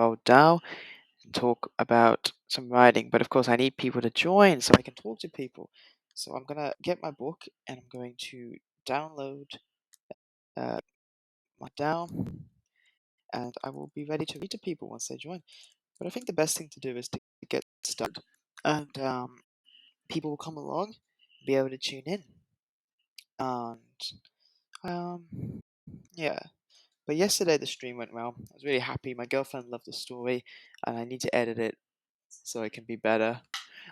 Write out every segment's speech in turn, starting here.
Roald Dahl and talk about some writing. But of course, I need people to join so I can talk to people. So I'm gonna get my book and I'm going to download uh, my down, and I will be ready to read to people once they join. But I think the best thing to do is to get started, and people will come along, be able to tune in, and um, yeah. But yesterday the stream went well. I was really happy. My girlfriend loved the story, and I need to edit it so it can be better.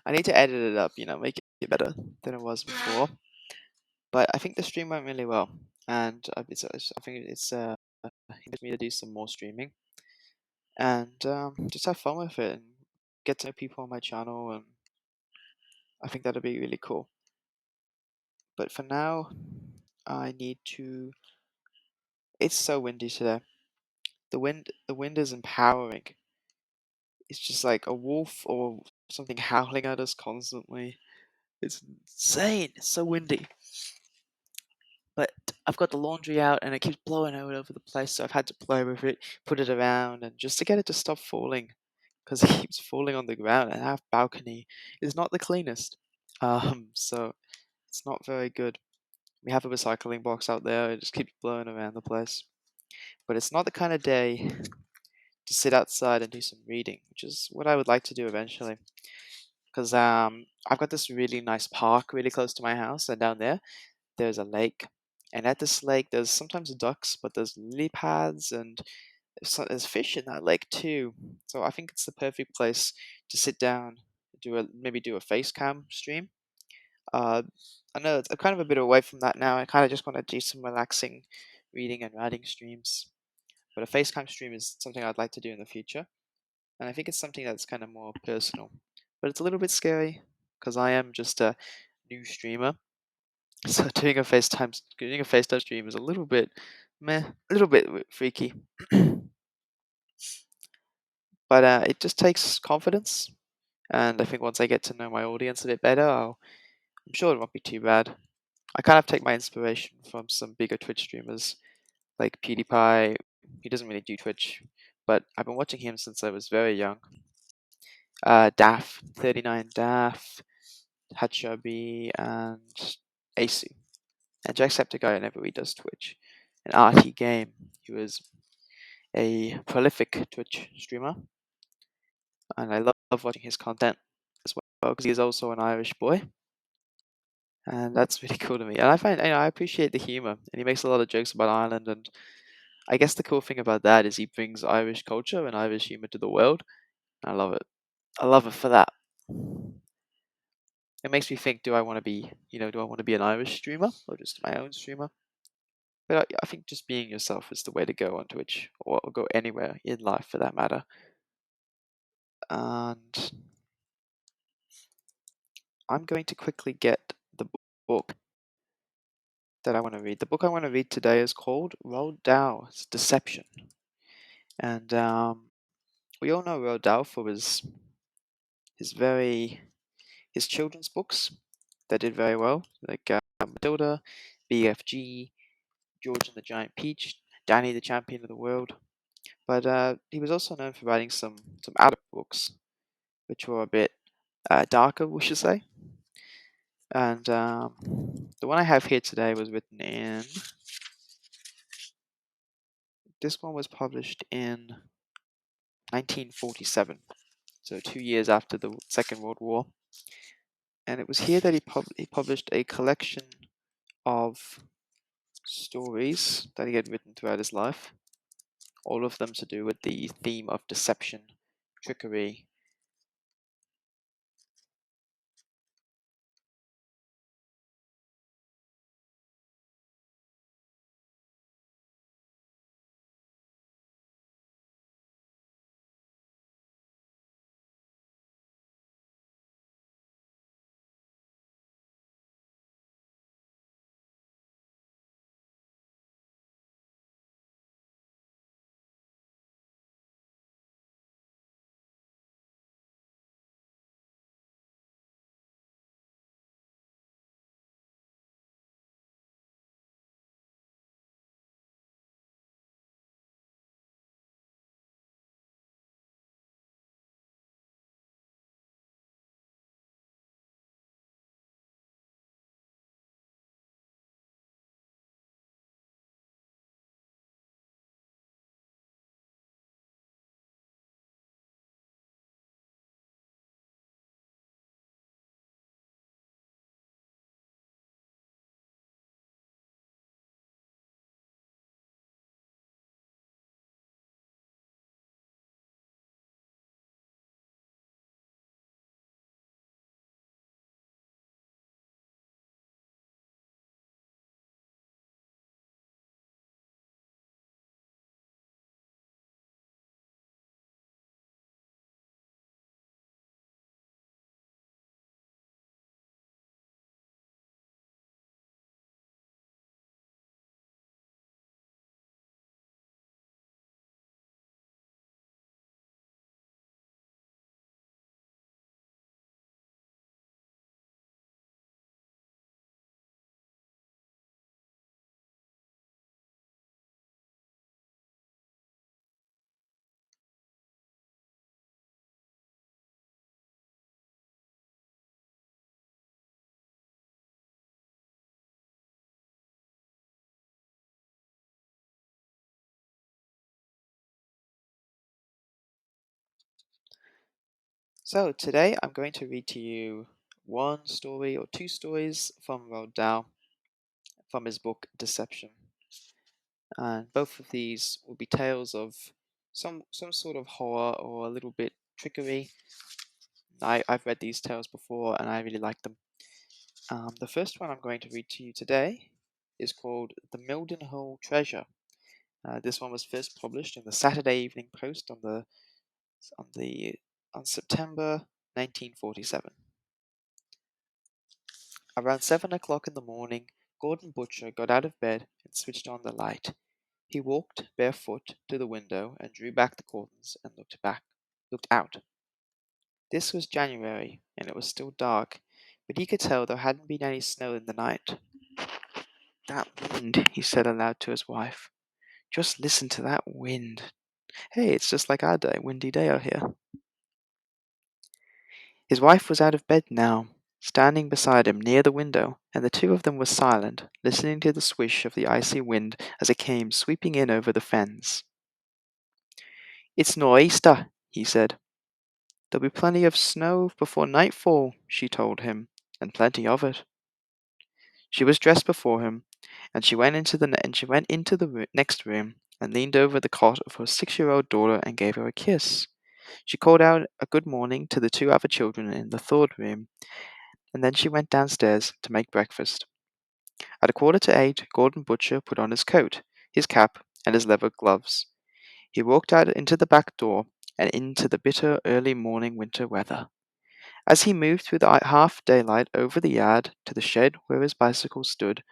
I need to edit it up, make it better than it was before. But I think the stream went really well, and I think it's it me to do some more streaming and just have fun with it and get to know people on my channel, and I think that'll be really cool. But for now, I need to. It's so windy today. The wind is empowering. It's just like a wolf or something howling at us constantly. It's insane. It's so windy. But I've got the laundry out and it keeps blowing all over the place, so I've had to play with it, put it around, and just to get it to stop falling, because it keeps falling on the ground. And our balcony is not the cleanest, so it's not very good. We have a recycling box out there; it just keeps blowing around the place. But it's not the kind of day to sit outside and do some reading, which is what I would like to do eventually. Because I've got this really nice park really close to my house, and down there's a lake. And at this lake, there's sometimes ducks, but there's lily pads and there's fish in that lake too. So I think it's the perfect place to sit down, maybe do a face cam stream. Uh, I know I'm kind of a bit away from that now. I kind of just want to do some relaxing reading and writing streams. But a face cam stream is something I'd like to do in the future. And I think it's something that's kind of more personal. But it's a little bit scary because I am just a new streamer. So doing a FaceTime stream is a little bit meh, a little bit freaky. But it just takes confidence, and I think once I get to know my audience a bit better, I'm sure it won't be too bad. I kind of take my inspiration from some bigger Twitch streamers like PewDiePie. He doesn't really do Twitch, but I've been watching him since I was very young. Daff, 39 Daff, Hatchabi, and Asu. And Jacksepticeye never really does Twitch. And RT Game, he was a prolific Twitch streamer, and I love watching his content as well because he is also an Irish boy, and that's really cool to me. And I find, I appreciate the humor, and he makes a lot of jokes about Ireland. And I guess the cool thing about that is he brings Irish culture and Irish humor to the world. I love it. I love it for that. It makes me think: do I want to be an Irish streamer or just my own streamer? But I think just being yourself is the way to go on Twitch, or go anywhere in life for that matter. And I'm going to quickly get the book that I want to read. The book I want to read today is called Roald Dahl's Deception. And we all know Roald Dahl for his very his children's books that did very well, like Matilda, BFG, George and the Giant Peach, Danny the Champion of the World. But he was also known for writing some adult books, which were a bit darker, we should say. And the one I have here today was written in. This one was published in 1947, so 2 years after the Second World War. And it was here that he published a collection of stories that he had written throughout his life, all of them to do with the theme of deception, trickery, So today I'm going to read to you one story or two stories from Roald Dahl from his book Deception. And both of these will be tales of some sort of horror or a little bit trickery. I've read these tales before and I really like them. The first one I'm going to read to you today is called The Mildenhall Treasure. This one was first published in the Saturday Evening Post on the on September 1947. Around 7 o'clock in the morning, Gordon Butcher got out of bed and switched on the light. He walked barefoot to the window and drew back the curtains and looked out. This was January, and it was still dark, but he could tell there hadn't been any snow in the night. That wind, he said aloud to his wife. Just listen to that wind. Hey, it's just like our day, windy day out here. His wife was out of bed now, standing beside him near the window, and the two of them were silent, listening to the swish of the icy wind as it came sweeping in over the fens. It's no Easter, he said. There'll be plenty of snow before nightfall, she told him, and plenty of it. She was dressed before him, and she went into the next room and leaned over the cot of her 6-year-old daughter and gave her a kiss. She called out a good morning to the two other children in the third room, and then she went downstairs to make breakfast. At 7:45, Gordon Butcher put on his coat, his cap, and his leather gloves. He walked out into the back door and into the bitter early morning winter weather. As he moved through the half daylight over the yard to the shed where his bicycle stood,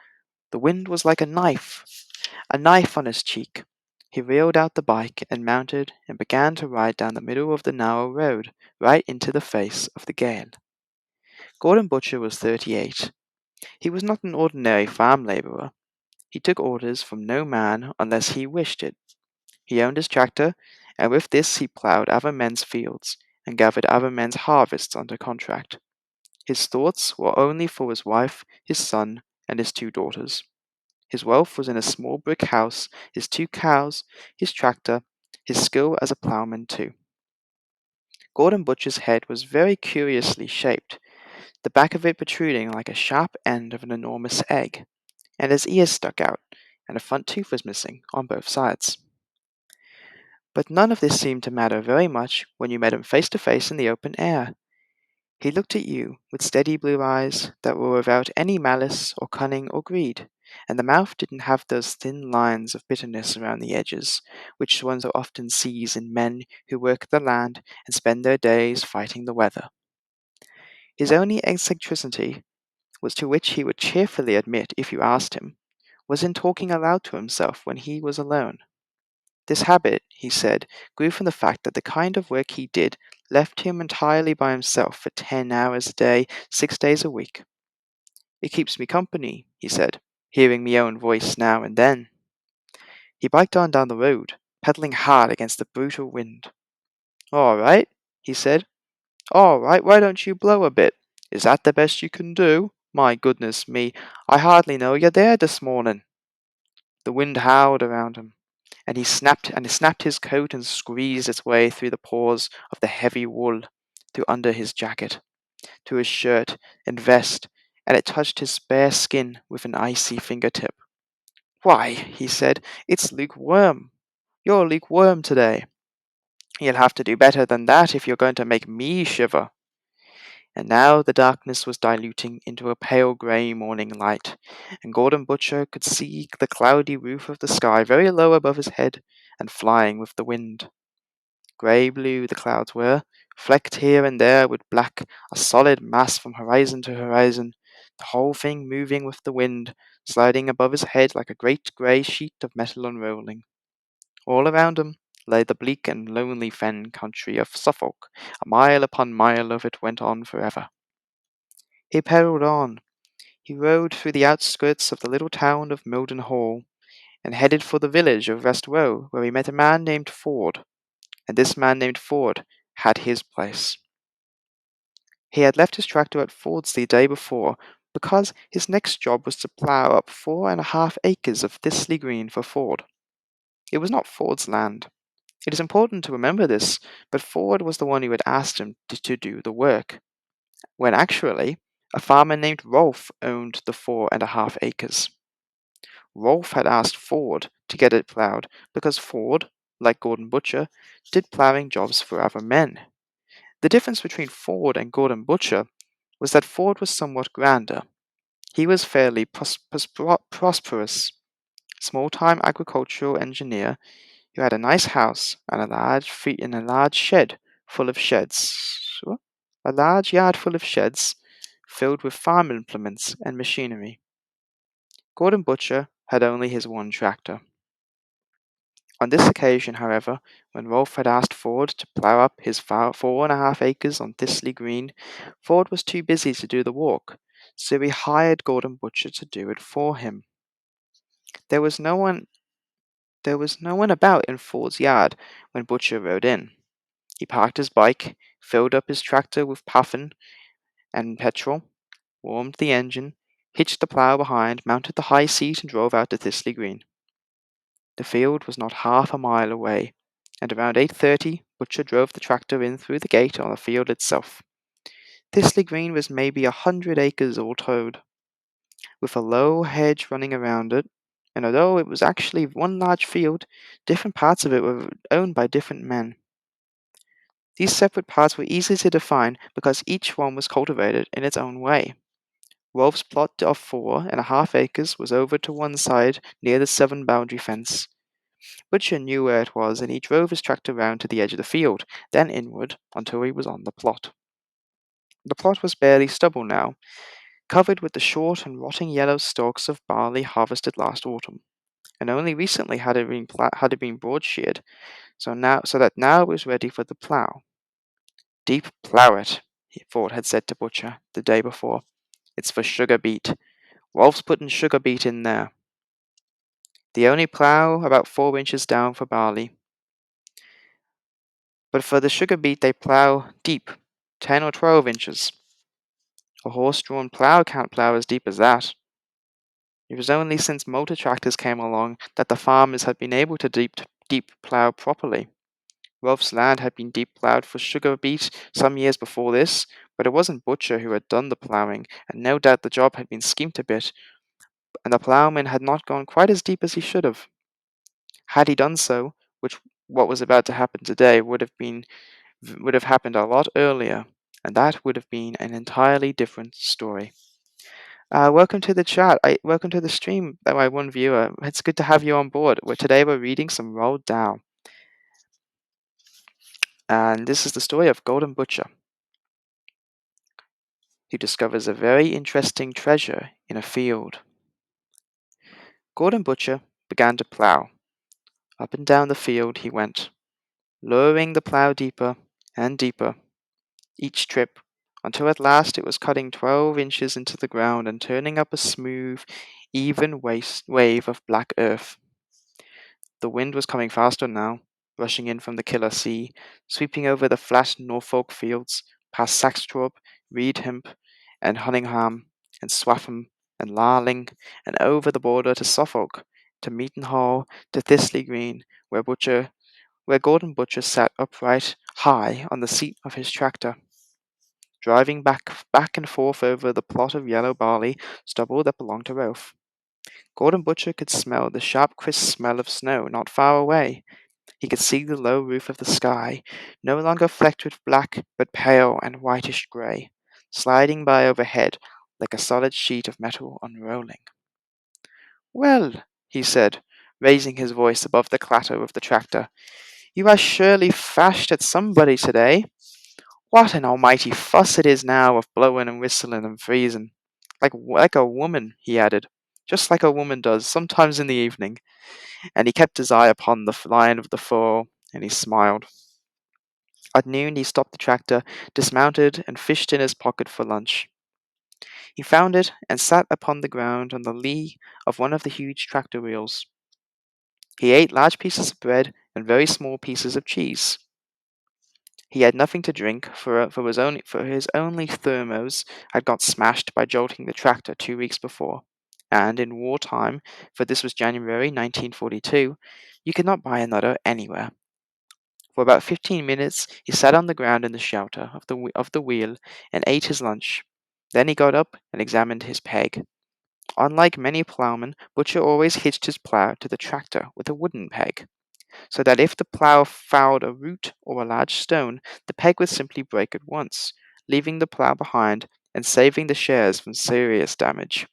the wind was like a knife on his cheek. He reeled out the bike and mounted and began to ride down the middle of the narrow road, right into the face of the gale. Gordon Butcher was 38. He was not an ordinary farm labourer. He took orders from no man unless he wished it. He owned his tractor, and with this he ploughed other men's fields and gathered other men's harvests under contract. His thoughts were only for his wife, his son, and his two daughters. His wealth was in a small brick house, his 2 cows, his tractor, his skill as a ploughman too. Gordon Butcher's head was very curiously shaped, the back of it protruding like a sharp end of an enormous egg, and his ears stuck out, and a front tooth was missing on both sides. But none of this seemed to matter very much when you met him face to face in the open air. He looked at you with steady blue eyes that were without any malice or cunning or greed, and the mouth didn't have those thin lines of bitterness around the edges, which one so often sees in men who work the land and spend their days fighting the weather. His only eccentricity, was to which he would cheerfully admit if you asked him, was in talking aloud to himself when he was alone. This habit, he said, grew from the fact that the kind of work he did left him entirely by himself for 10 hours a day, 6 days a week. It keeps me company, he said, hearing me own voice now and then. He biked on down the road, pedalling hard against the brutal wind. All right, he said. All right, why don't you blow a bit? Is that the best you can do? My goodness me, I hardly know you're there this morning. The wind howled around him, and he snapped his coat and squeezed its way through the pores of the heavy wool, through under his jacket, to his shirt and vest, and it touched his bare skin with an icy fingertip. Why, he said, it's lukewarm. You're lukewarm today. You'll have to do better than that if you're going to make me shiver. And now the darkness was diluting into a pale grey morning light, and Gordon Butcher could see the cloudy roof of the sky very low above his head and flying with the wind. Grey-blue the clouds were, flecked here and there with black, a solid mass from horizon to horizon, the whole thing moving with the wind, sliding above his head like a great grey sheet of metal unrolling. All around him lay the bleak and lonely fen country of Suffolk. A mile upon mile of it went on forever. He pedalled on. He rode through the outskirts of the little town of Mildenhall, and headed for the village of West Row, where he met a man named Ford, and this man named Ford had his place. He had left his tractor at Ford's the day before, because his next job was to plough up 4.5 acres of thistly green for Ford. It was not Ford's land. It is important to remember this, but Ford was the one who had asked him to do the work, when actually a farmer named Rolfe owned the 4.5 acres. Rolfe had asked Ford to get it plowed because Ford, like Gordon Butcher, did plowing jobs for other men. The difference between Ford and Gordon Butcher was that Ford was somewhat grander. He was fairly prosperous, small-time agricultural engineer who had a nice house and a large shed full of sheds. What? A large yard full of sheds filled with farm implements and machinery. Gordon Butcher had only his one tractor. On this occasion, however, when Rolfe had asked Ford to plough up his 4.5 acres on Thistley Green, Ford was too busy to do the work, so he hired Gordon Butcher to do it for him. There was no one there was no one about in Ford's yard when Butcher rode in. He parked his bike, filled up his tractor with paraffin and petrol, warmed the engine, hitched the plough behind, mounted the high seat, and drove out to Thistley Green. The field was not half a mile away, and around 8:30 Butcher drove the tractor in through the gate on the field itself. Thistley Green was maybe 100 acres all told, with a low hedge running around it, and although it was actually one large field, different parts of it were owned by different men. These separate parts were easy to define because each one was cultivated in its own way. Rolfe's plot of 4.5 acres was over to one side near the 7 boundary fence. Butcher knew where it was, and he drove his tractor round to the edge of the field, then inward until he was on the plot. The plot was barely stubble now, covered with the short and rotting yellow stalks of barley harvested last autumn, and only recently had it been broad-sheared, so that now it was ready for the plough. "Deep plough it," Ford had said to Butcher the day before. "It's for sugar beet. Rolf's putting sugar beet in there. They only plough about 4 inches down for barley, but for the sugar beet they plough deep, 10 or 12 inches. A horse-drawn plough can't plough as deep as that." It was only since motor tractors came along that the farmers had been able to deep plough properly. Rolf's land had been deep ploughed for sugar beet some years before this, but it wasn't Butcher who had done the ploughing, and no doubt the job had been skimped a bit, and the ploughman had not gone quite as deep as he should have. Had he done so, what was about to happen today would have happened a lot earlier, and that would have been an entirely different story. Welcome to the chat. Welcome to the stream, my one viewer. It's good to have you on board. Today we're reading some Roald Dahl, and this is the story of Golden Butcher, who discovers a very interesting treasure in a field. Golden Butcher began to plough. Up and down the field he went, lowering the plough deeper and deeper each trip, until at last it was cutting 12 inches into the ground and turning up a smooth, even wave of black earth. The wind was coming faster now, rushing in from the Killer Sea, sweeping over the flat Norfolk fields, past Saxthorpe, Reedham, and Hunningham, and Swaffham, and Larling, and over the border to Suffolk, to Meatonhall, to Thistley Green, where Gordon Butcher sat upright high on the seat of his tractor, driving back and forth over the plot of yellow barley stubble that belonged to Rolfe. Gordon Butcher could smell the sharp, crisp smell of snow not far away. He could see the low roof of the sky, no longer flecked with black, but pale and whitish grey, sliding by overhead like a solid sheet of metal unrolling. "Well," he said, raising his voice above the clatter of the tractor, "you are surely fashed at somebody today. What an almighty fuss it is now of blowing and whistling and freezing. Like a woman," he added, "just like a woman does, sometimes in the evening." And he kept his eye upon the line of the furrow, and he smiled. At noon he stopped the tractor, dismounted, and fished in his pocket for lunch. He found it, and sat upon the ground on the lee of one of the huge tractor wheels. He ate large pieces of bread and very small pieces of cheese. He had nothing to drink, for his only thermos had got smashed by jolting the tractor 2 weeks before, and in wartime, for this was January 1942, you could not buy another anywhere. For about 15 minutes he sat on the ground in the shelter of the wheel and ate his lunch. Then he got up and examined his peg. Unlike many plowmen, Butcher always hitched his plow to the tractor with a wooden peg, so that if the plow fouled a root or a large stone, the peg would simply break at once, leaving the plow behind and saving the shares from serious damage.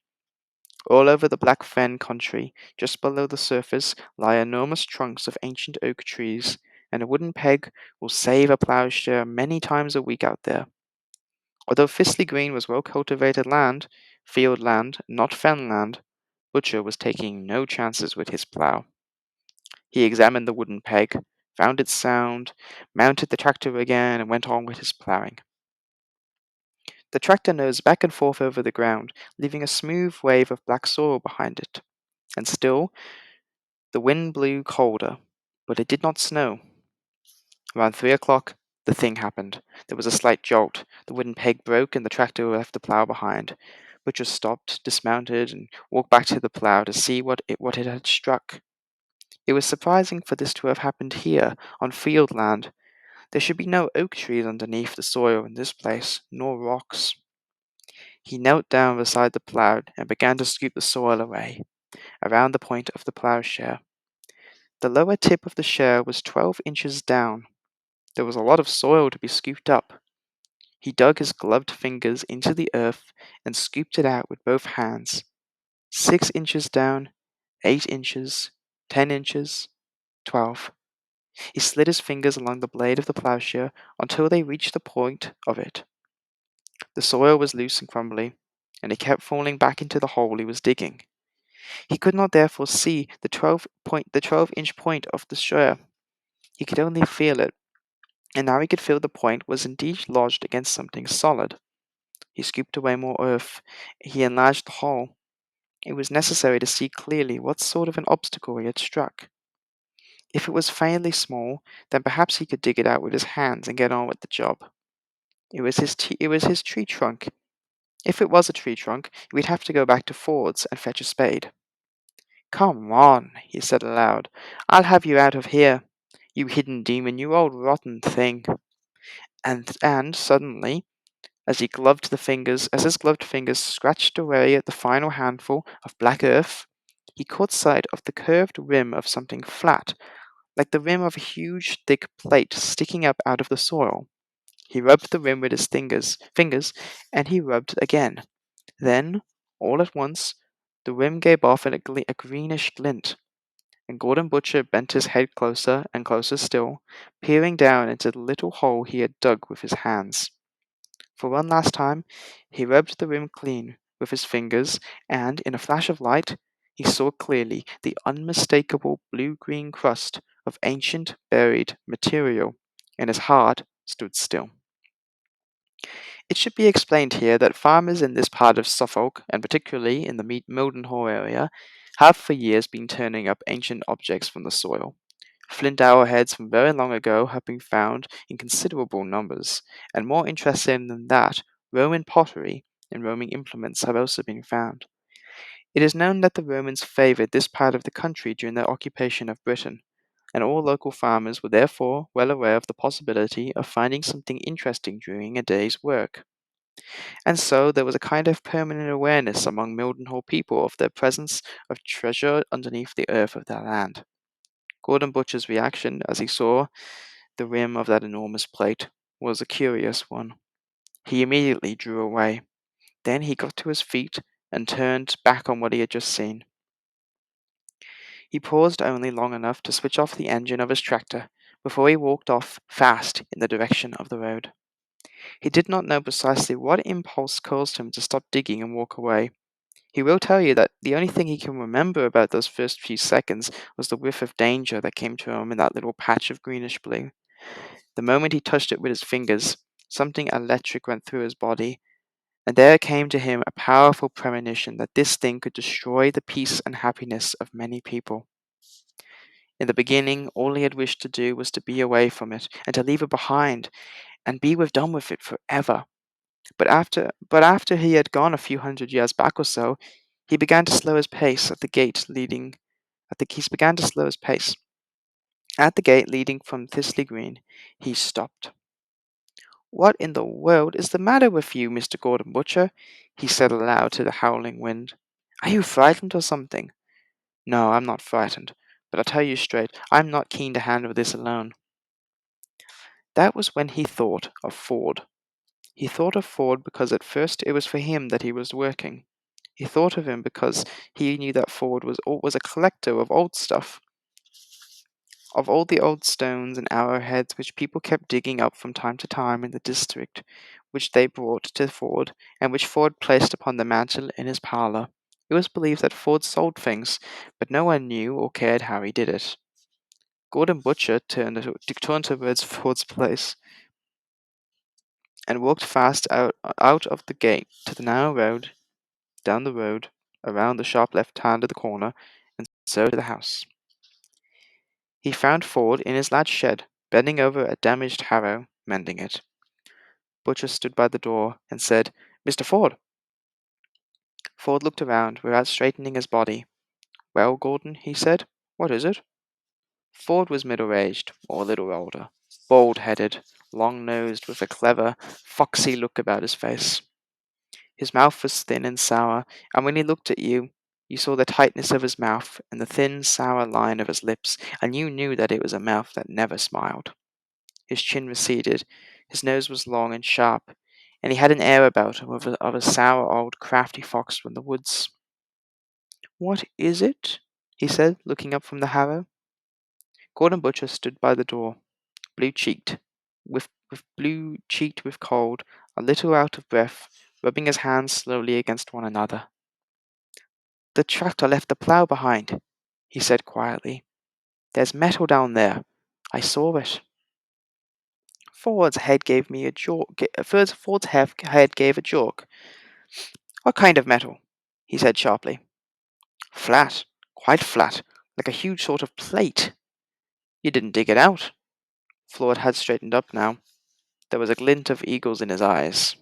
All over the Black Fen country, just below the surface, lie enormous trunks of ancient oak trees, and a wooden peg will save a plowshare many times a week out there. Although Fisley Green was well cultivated land, field land, not fen land, Butcher was taking no chances with his plow. He examined the wooden peg, found it sound, mounted the tractor again, and went on with his plowing. The tractor nosed back and forth over the ground, leaving a smooth wave of black soil behind it. And still, the wind blew colder, but it did not snow. Around 3 o'clock, the thing happened. There was a slight jolt. The wooden peg broke and the tractor left the plow behind. Butcher stopped, dismounted, and walked back to the plow to see what it had struck. It was surprising for this to have happened here, on field land. There should be no oak trees underneath the soil in this place, nor rocks. He knelt down beside the plow and began to scoop the soil away, around the point of the plowshare. The lower tip of the share was 12 inches down. There was a lot of soil to be scooped up. He dug his gloved fingers into the earth and scooped it out with both hands. 6 inches down, 8 inches, 10 inches, 12. He slid his fingers along the blade of the plowshare until they reached the point of it. The soil was loose and crumbly, and it kept falling back into the hole he was digging. He could not therefore see the 12-inch point of the share. He could only feel it, and now he could feel the point was indeed lodged against something solid. He scooped away more earth. He enlarged the hole. It was necessary to see clearly what sort of an obstacle he had struck. If it was fairly small, then perhaps he could dig it out with his hands and get on with the job. It was his tree trunk. If it was a tree trunk, he would have to go back to Ford's and fetch a spade. "Come on," he said aloud. "I'll have you out of here. You hidden demon, you old rotten thing." And suddenly, as his gloved fingers scratched away at the final handful of black earth, he caught sight of the curved rim of something flat, like the rim of a huge thick plate sticking up out of the soil. He rubbed the rim with his fingers, and he rubbed again. Then, all at once, the rim gave off a greenish glint, and Gordon Butcher bent his head closer and closer still, peering down into the little hole he had dug with his hands. For one last time, he rubbed the rim clean with his fingers, and, in a flash of light, he saw clearly the unmistakable blue-green crust of ancient buried material, and his heart stood still. It should be explained here that farmers in this part of Suffolk, and particularly in the Mildenhall area, have for years been turning up ancient objects from the soil. Flint arrowheads from very long ago have been found in considerable numbers, and more interesting than that, Roman pottery and Roman implements have also been found. It is known that the Romans favoured this part of the country during their occupation of Britain, and all local farmers were therefore well aware of the possibility of finding something interesting during a day's work. And so there was a kind of permanent awareness among Mildenhall people of their presence of treasure underneath the earth of their land. Gordon Butcher's reaction as he saw the rim of that enormous plate was a curious one. He immediately drew away. Then he got to his feet and turned back on what he had just seen. He paused only long enough to switch off the engine of his tractor before he walked off fast in the direction of the road. He did not know precisely what impulse caused him to stop digging and walk away. He will tell you that the only thing he can remember about those first few seconds was the whiff of danger that came to him in that little patch of greenish blue. The moment he touched it with his fingers, something electric went through his body, and there came to him a powerful premonition that this thing could destroy the peace and happiness of many people. In the beginning, all he had wished to do was to be away from it, and to leave it behind, and be done with it forever. But after he had gone a few hundred yards back or so, he began to slow his pace at the gate leading. He began to slow his pace. At the gate leading from Thistley Green, he stopped. "What in the world is the matter with you, Mr. Gordon Butcher?" he said aloud to the howling wind. "Are you frightened or something?" "No, I'm not frightened, but I'll tell you straight, I'm not keen to handle this alone." That was when he thought of Ford. He thought of Ford because at first it was for him that he was working. He thought of him because he knew that Ford was a collector of old stuff, of all the old stones and arrowheads which people kept digging up from time to time in the district, which they brought to Ford, and which Ford placed upon the mantel in his parlour. It was believed that Ford sold things, but no one knew or cared how he did it. Gordon Butcher turned towards Ford's place, and walked fast out of the gate to the narrow road, down the road, around the sharp left hand of the corner, and so to the house. He found Ford in his lad's shed, bending over a damaged harrow, mending it. Butcher stood by the door and said, "Mr. Ford." Ford looked around without straightening his body. "Well, Gordon," he said, "what is it?" Ford was middle-aged, or a little older, bald-headed, long-nosed, with a clever, foxy look about his face. His mouth was thin and sour, and when he looked at you, you saw the tightness of his mouth and the thin, sour line of his lips, and you knew that it was a mouth that never smiled. His chin receded, his nose was long and sharp, and he had an air about him of a sour old crafty fox from the woods. "What is it?" he said, looking up from the harrow. Gordon Butcher stood by the door, blue-cheeked, with cold, a little out of breath, rubbing his hands slowly against one another. "The tractor left the plough behind," he said quietly. "There's metal down there. I saw it." Ford's head gave a jerk. "What kind of metal?" he said sharply. "Flat, quite flat, like a huge sort of plate." "You didn't dig it out?" Ford had straightened up now. There was a glint of eagles in his eyes.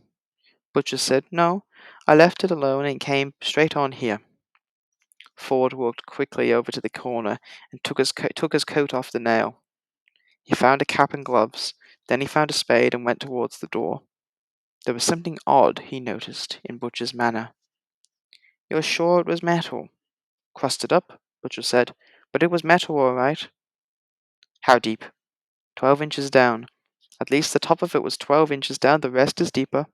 Butcher said, "No, I left it alone and came straight on here." Ford walked quickly over to the corner and took his coat off the nail. He found a cap and gloves, then he found a spade and went towards the door. There was something odd, he noticed, in Butcher's manner. "You're sure it was metal?" "Crusted up," Butcher said, "but it was metal all right." "How deep?" "12 inches down. At least the top of it was 12 inches down, the rest is deeper."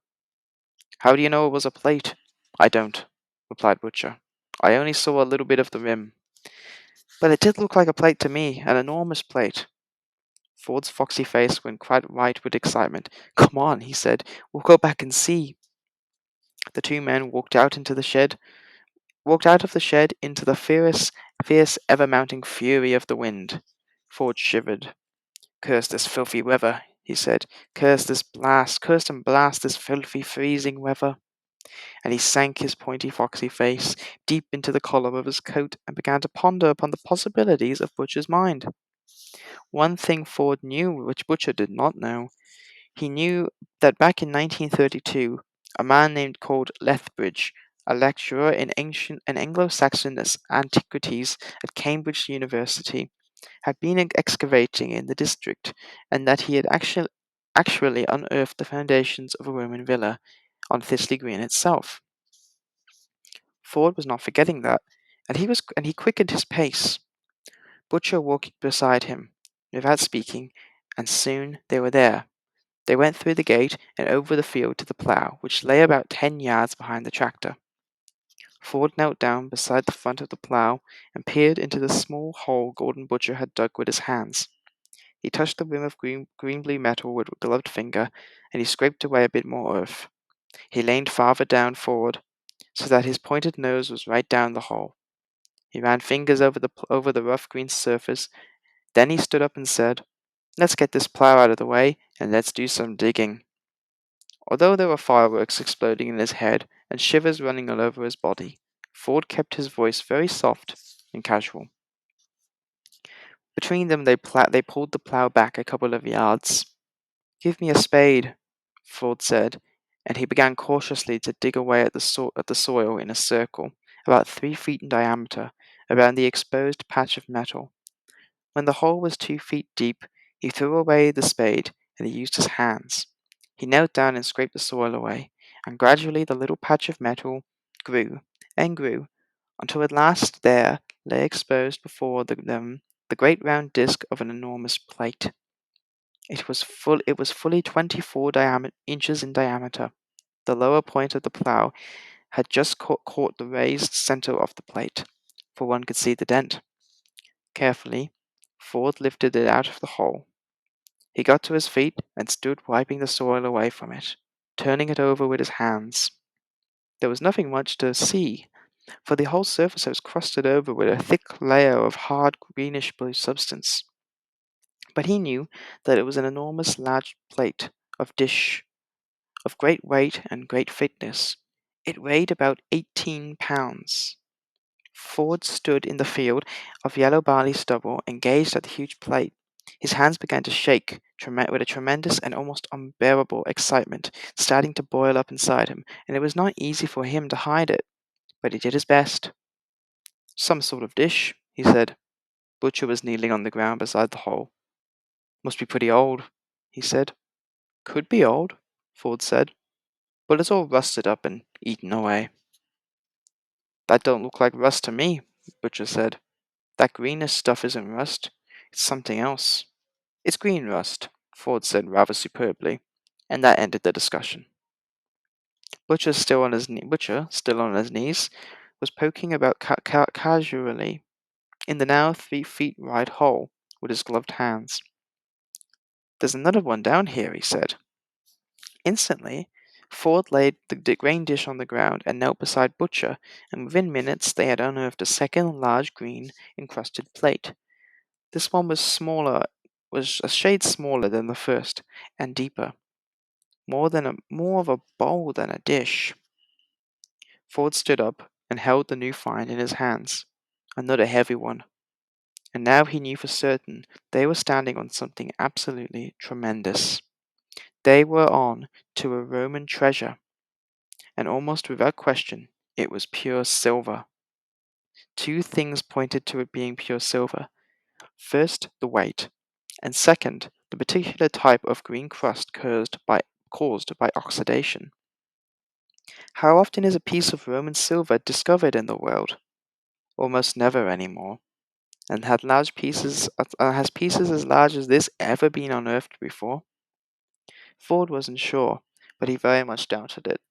"How do you know it was a plate?" "I don't," replied Butcher. "I only saw a little bit of the rim." "But it did look like a plate to me, an enormous plate." Ford's foxy face went quite white with excitement. "Come on," he said. "We'll go back and see." The two men walked out of the shed into the fierce, ever-mounting fury of the wind. Ford shivered. "Curse this filthy weather," he said. Curse and blast this filthy, freezing weather." And he sank his pointy, foxy face deep into the collar of his coat and began to ponder upon the possibilities of Butcher's mind. One thing Ford knew which Butcher did not know. He knew that back in 1932, a man called Lethbridge, a lecturer in ancient and Anglo-Saxon antiquities at Cambridge University, had been excavating in the district, and that he had actually unearthed the foundations of a Roman villa on Thistley Green itself. Ford was not forgetting that, and he quickened his pace. Butcher walked beside him, without speaking, and soon they were there. They went through the gate and over the field to the plough, which lay about 10 yards behind the tractor. Ford knelt down beside the front of the plough and peered into the small hole Gordon Butcher had dug with his hands. He touched the rim of green-blue metal with a gloved finger, and he scraped away a bit more earth. He leaned farther down forward, so that his pointed nose was right down the hole. He ran fingers over the rough green surface. Then he stood up and said, "Let's get this plough out of the way, and let's do some digging." Although there were fireworks exploding in his head and shivers running all over his body, Ford kept his voice very soft and casual. Between them, they pulled the plough back a couple of yards. "Give me a spade," Ford said, and he began cautiously to dig away at the soil in a circle, about 3 feet in diameter, around the exposed patch of metal. When the hole was 2 feet deep, he threw away the spade and he used his hands. He knelt down and scraped the soil away, and gradually the little patch of metal grew and grew until at last there lay exposed before them the great round disc of an enormous plate. It was fully 24 inches in diameter. The lower point of the plough had just caught the raised center of the plate, for one could see the dent. Carefully, Ford lifted it out of the hole. He got to his feet and stood wiping the soil away from it, turning it over with his hands. There was nothing much to see, for the whole surface was crusted over with a thick layer of hard greenish blue substance. But he knew that it was an enormous large plate of dish, of great weight and great thickness. It weighed about 18 pounds. Ford stood in the field of yellow barley stubble and gazed at the huge plate. His hands began to shake with a tremendous and almost unbearable excitement starting to boil up inside him, and it was not easy for him to hide it, but he did his best. "Some sort of dish," he said. Butcher was kneeling on the ground beside the hole. "Must be pretty old," he said. "Could be old," Ford said, "but it's all rusted up and eaten away." "That don't look like rust to me," Butcher said. "That greenish stuff isn't rust. It's something else." "It's green rust," Ford said rather superbly, and that ended the discussion. Butcher, still on his knees, was poking about casually in the now 3 feet wide hole with his gloved hands. "There's another one down here," he said. Instantly, Ford laid the grain dish on the ground and knelt beside Butcher, and within minutes they had unearthed a second large green encrusted plate. This one was a shade smaller than the first, and deeper, more of a bowl than a dish. Ford stood up and held the new find in his hands, another heavy one, and now he knew for certain they were standing on something absolutely tremendous. They were on to a Roman treasure, and almost without question, it was pure silver. Two things pointed to it being pure silver. First, the weight, and second, the particular type of green crust caused by oxidation. How often is a piece of Roman silver discovered in the world? Almost never anymore. And has pieces as large as this ever been unearthed before? Ford wasn't sure, but he very much doubted it.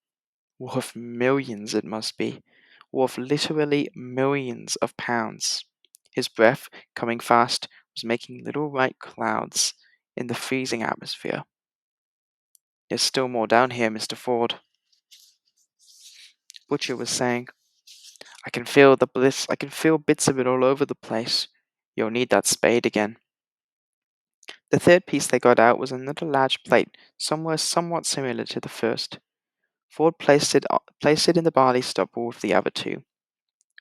Worth millions it must be, worth literally millions of pounds. His breath, coming fast, was making little white clouds in the freezing atmosphere. "There's still more down here, Mr. Ford," Butcher was saying. I can feel bits of it all over the place. You'll need that spade again." The third piece they got out was another large plate, somewhat similar to the first. Ford placed it in the barley stubble with the other two.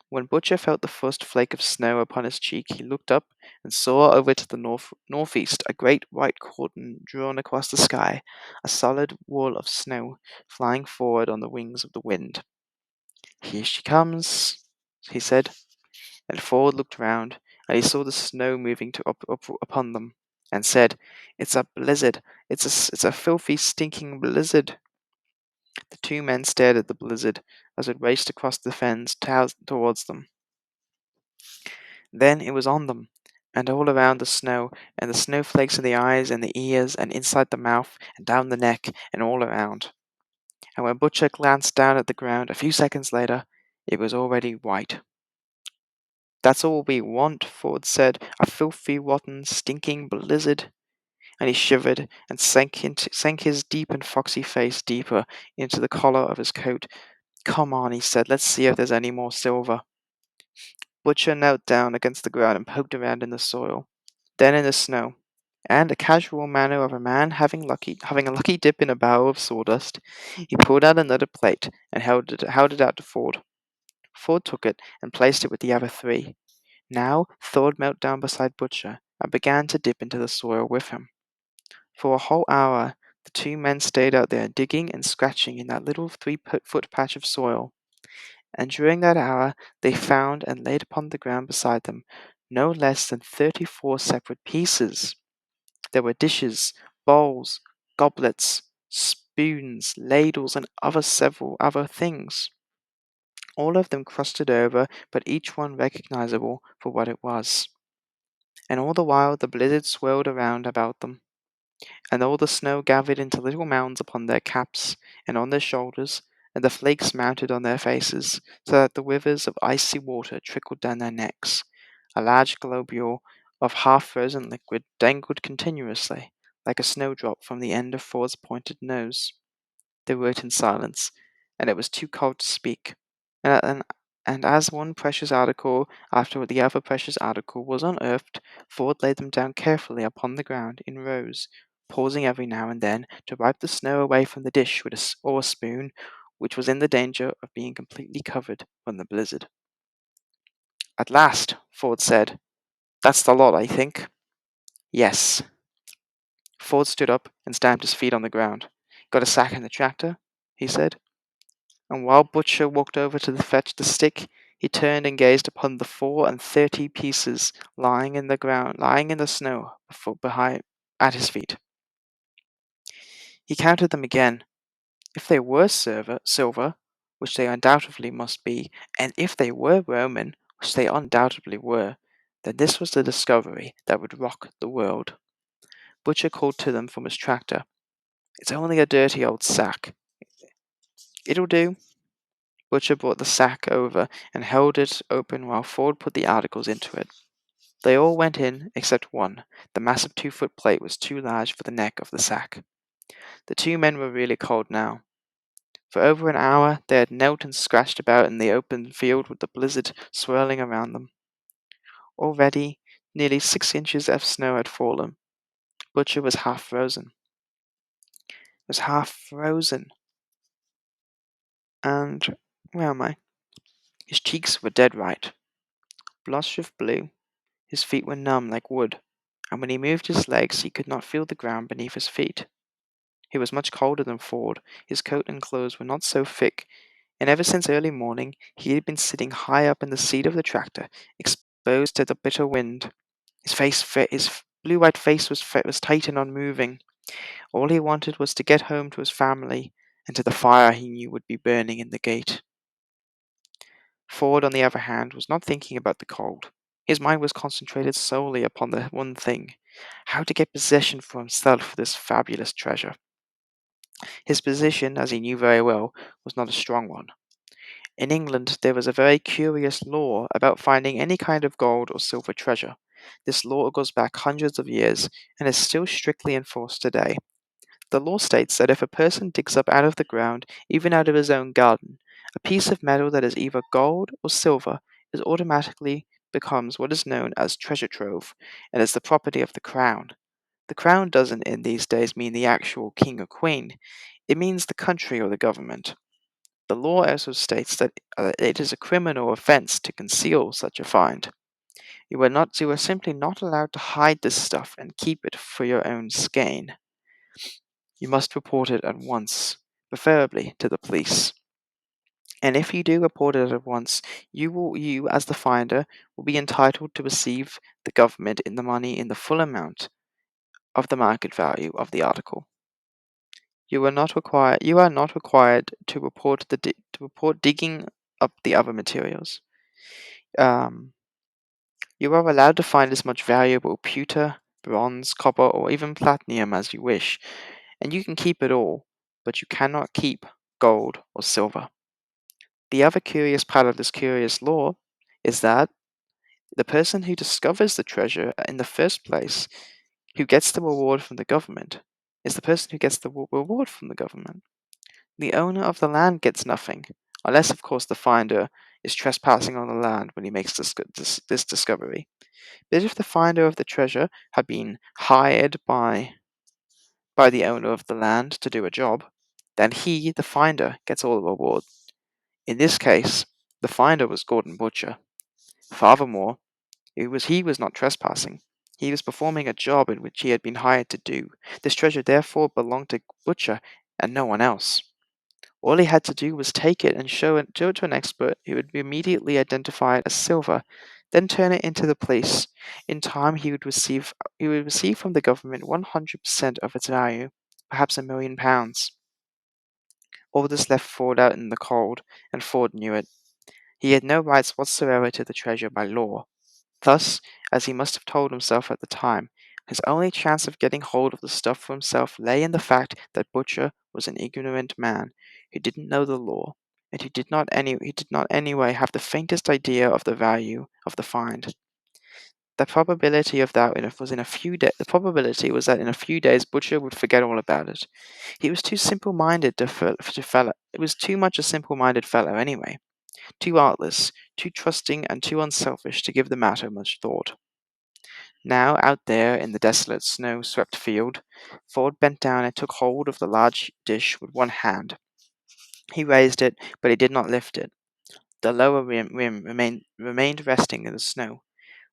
When Butcher felt the first flake of snow upon his cheek, he looked up and saw over to the northeast a great white cordon drawn across the sky, a solid wall of snow flying forward on the wings of the wind. "Here she comes," he said, and Ford looked round, and he saw the snow moving up upon them, and said, "It's a blizzard. It's a filthy, stinking blizzard." The two men stared at the blizzard as it raced across the fens towards them. Then it was on them, and all around the snow, and the snowflakes in the eyes and the ears, and inside the mouth, and down the neck, and all around. And when Butcher glanced down at the ground a few seconds later, it was already white. "That's all we want," Ford said, "a filthy, rotten, stinking blizzard." And he shivered and sank his deep and foxy face deeper into the collar of his coat. "Come on," he said, "let's see if there's any more silver." Butcher knelt down against the ground and poked around in the soil, then in the snow, and the casual manner of a man having a lucky dip in a barrel of sawdust, he pulled out another plate and held it out to Ford. Ford took it and placed it with the other three. Now Ford knelt down beside Butcher and began to dip into the soil with him. For a whole hour the two men stayed out there digging and scratching in that little 3 foot patch of soil, and during that hour they found and laid upon the ground beside them no less than 34 separate pieces. There were dishes, bowls, goblets, spoons, ladles, and several other things, all of them crusted over, but each one recognizable for what it was. And all the while the blizzard swirled around about them, and all the snow gathered into little mounds upon their caps and on their shoulders, and the flakes mounted on their faces, so that the rivers of icy water trickled down their necks. A large globule of half-frozen liquid dangled continuously, like a snowdrop from the end of Ford's pointed nose. They wrote in silence, and it was too cold to speak. And, and, and as one precious article after the other precious article was unearthed, Ford laid them down carefully upon the ground in rows, pausing every now and then to wipe the snow away from the dish with or a spoon, which was in the danger of being completely covered from the blizzard. At last, Ford said, "That's the lot, I think." "Yes." Ford stood up and stamped his feet on the ground. "Got a sack in the tractor?" he said. And while Butcher walked over to fetch the stick, he turned and gazed upon the 34 pieces lying in the snow behind at his feet. He counted them again. If they were silver, which they undoubtedly must be, and if they were Roman, which they undoubtedly were, then this was the discovery that would rock the world. Butcher called to them from his tractor. "It's only a dirty old sack." "It'll do." Butcher brought the sack over and held it open while Ford put the articles into it. They all went in except one. The massive 2-foot plate was too large for the neck of the sack. The two men were really cold now. For over an hour they had knelt and scratched about in the open field with the blizzard swirling around them. Already, nearly 6 inches of snow had fallen. Butcher was half frozen. And where am I? His cheeks were dead white, blush of blue. His feet were numb like wood, and when he moved his legs he could not feel the ground beneath his feet. He was much colder than Ford. His coat and clothes were not so thick, and ever since early morning he had been sitting high up in the seat of the tractor, exposed to the bitter wind. His blue-white face was tight and unmoving. All he wanted was to get home to his family and to the fire he knew would be burning in the gate. Ford, on the other hand, was not thinking about the cold. His mind was concentrated solely upon the one thing: how to get possession for himself of this fabulous treasure. His position, as he knew very well, was not a strong one. In England there was a very curious law about finding any kind of gold or silver treasure. This law goes back hundreds of years and is still strictly enforced today. The law states that if a person digs up out of the ground, even out of his own garden, a piece of metal that is either gold or silver, it automatically becomes what is known as treasure trove, and is the property of the crown. The crown doesn't in these days mean the actual king or queen, it means the country or the government. The law also states that it is a criminal offense to conceal such a find. You are simply not allowed to hide this stuff and keep it for your own gain. You must report it at once, preferably to the police. And if you do report it at once, you as the finder will be entitled to receive the government in the money in the full amount of the market value of the article. You are not required to report digging up the other materials. Um, you are allowed to find as much valuable pewter, bronze, copper, or even platinum as you wish, and you can keep it all, but you cannot keep gold or silver. The other curious part of this curious law is that the person who discovers the treasure in the first place, who gets the reward from the government, is the person who gets the reward from the government. The owner of the land gets nothing, unless, of course, the finder is trespassing on the land when he makes this discovery. But if the finder of the treasure had been hired by the owner of the land to do a job, then he, the finder, gets all the reward. In this case, the finder was Gordon Butcher. Furthermore, he was not trespassing. He was performing a job in which he had been hired to do. This treasure therefore belonged to Butcher and no one else. All he had to do was take it and show it to an expert who would immediately identify it as silver, then turn it into the police. In time, he would receive from the government 100% of its value, perhaps £1 million. All this left Ford out in the cold, and Ford knew it. He had no rights whatsoever to the treasure by law. Thus, as he must have told himself at the time, his only chance of getting hold of the stuff for himself lay in the fact that Butcher was an ignorant man who didn't know the law, and he did not anyway have the faintest idea of the value of the find. The probability of that was in a few days. The probability was that in a few days Butcher would forget all about it. He was too simple-minded to fellow. It was too much a simple-minded fellow anyway. Too artless, too trusting, and too unselfish to give the matter much thought. Now, out there in the desolate snow-swept field, Ford bent down and took hold of the large dish with one hand. He raised it, but he did not lift it. The lower rim remained resting in the snow.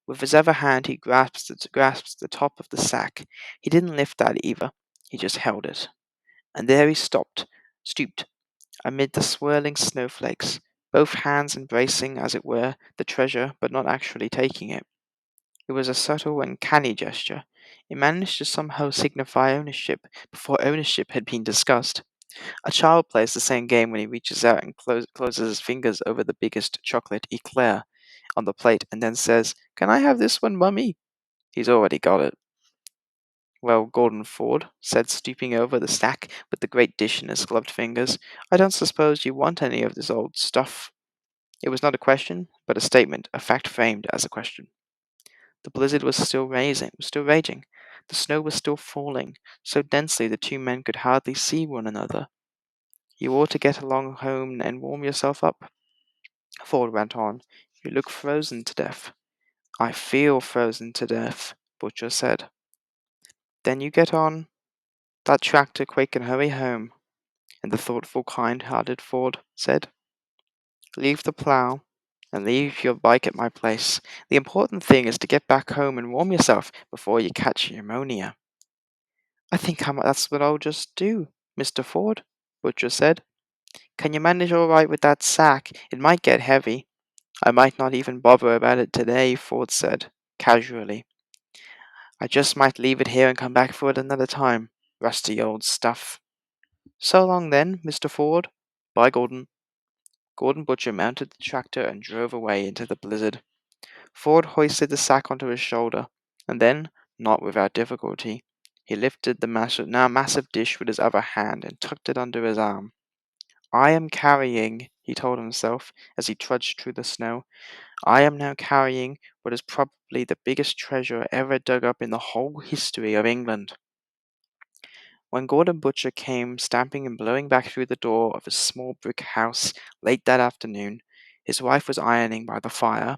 With his other hand he grasped the top of the sack. He didn't lift that either. He just held it. And there he stooped, amid the swirling snowflakes, both hands embracing, as it were, the treasure, but not actually taking it. It was a subtle and canny gesture. It managed to somehow signify ownership before ownership had been discussed. A child plays the same game when he reaches out and closes his fingers over the biggest chocolate eclair on the plate and then says, "Can I have this one, Mummy?" He's already got it. "Well, Gordon Ford," said, stooping over the stack with the great dish in his gloved fingers, "I don't suppose you want any of this old stuff." It was not a question, but a statement, a fact framed as a question. The blizzard was still raging. The snow was still falling, so densely the two men could hardly see one another. "You ought to get along home and warm yourself up," Ford went on. "You look frozen to death." "I feel frozen to death," Butcher said. "Then you get on that tractor quick and hurry home," and the thoughtful, kind-hearted Ford said. "Leave the plow and leave your bike at my place. The important thing is to get back home and warm yourself before you catch pneumonia." "That's what I'll just do, Mr. Ford," Butcher said. "Can you manage all right with that sack? It might get heavy." "I might not even bother about it today," Ford said, casually. "I just might leave it here and come back for it another time. Rusty old stuff." "So long then, Mr. Ford." "Bye, Gordon." Gordon Butcher mounted the tractor and drove away into the blizzard. Ford hoisted the sack onto his shoulder, and then, not without difficulty, he lifted the now massive dish with his other hand and tucked it under his arm. "I am carrying," he told himself as he trudged through the snow, "I am now carrying what is probably the biggest treasure ever dug up in the whole history of England." When Gordon Butcher came stamping and blowing back through the door of his small brick house late that afternoon, his wife was ironing by the fire.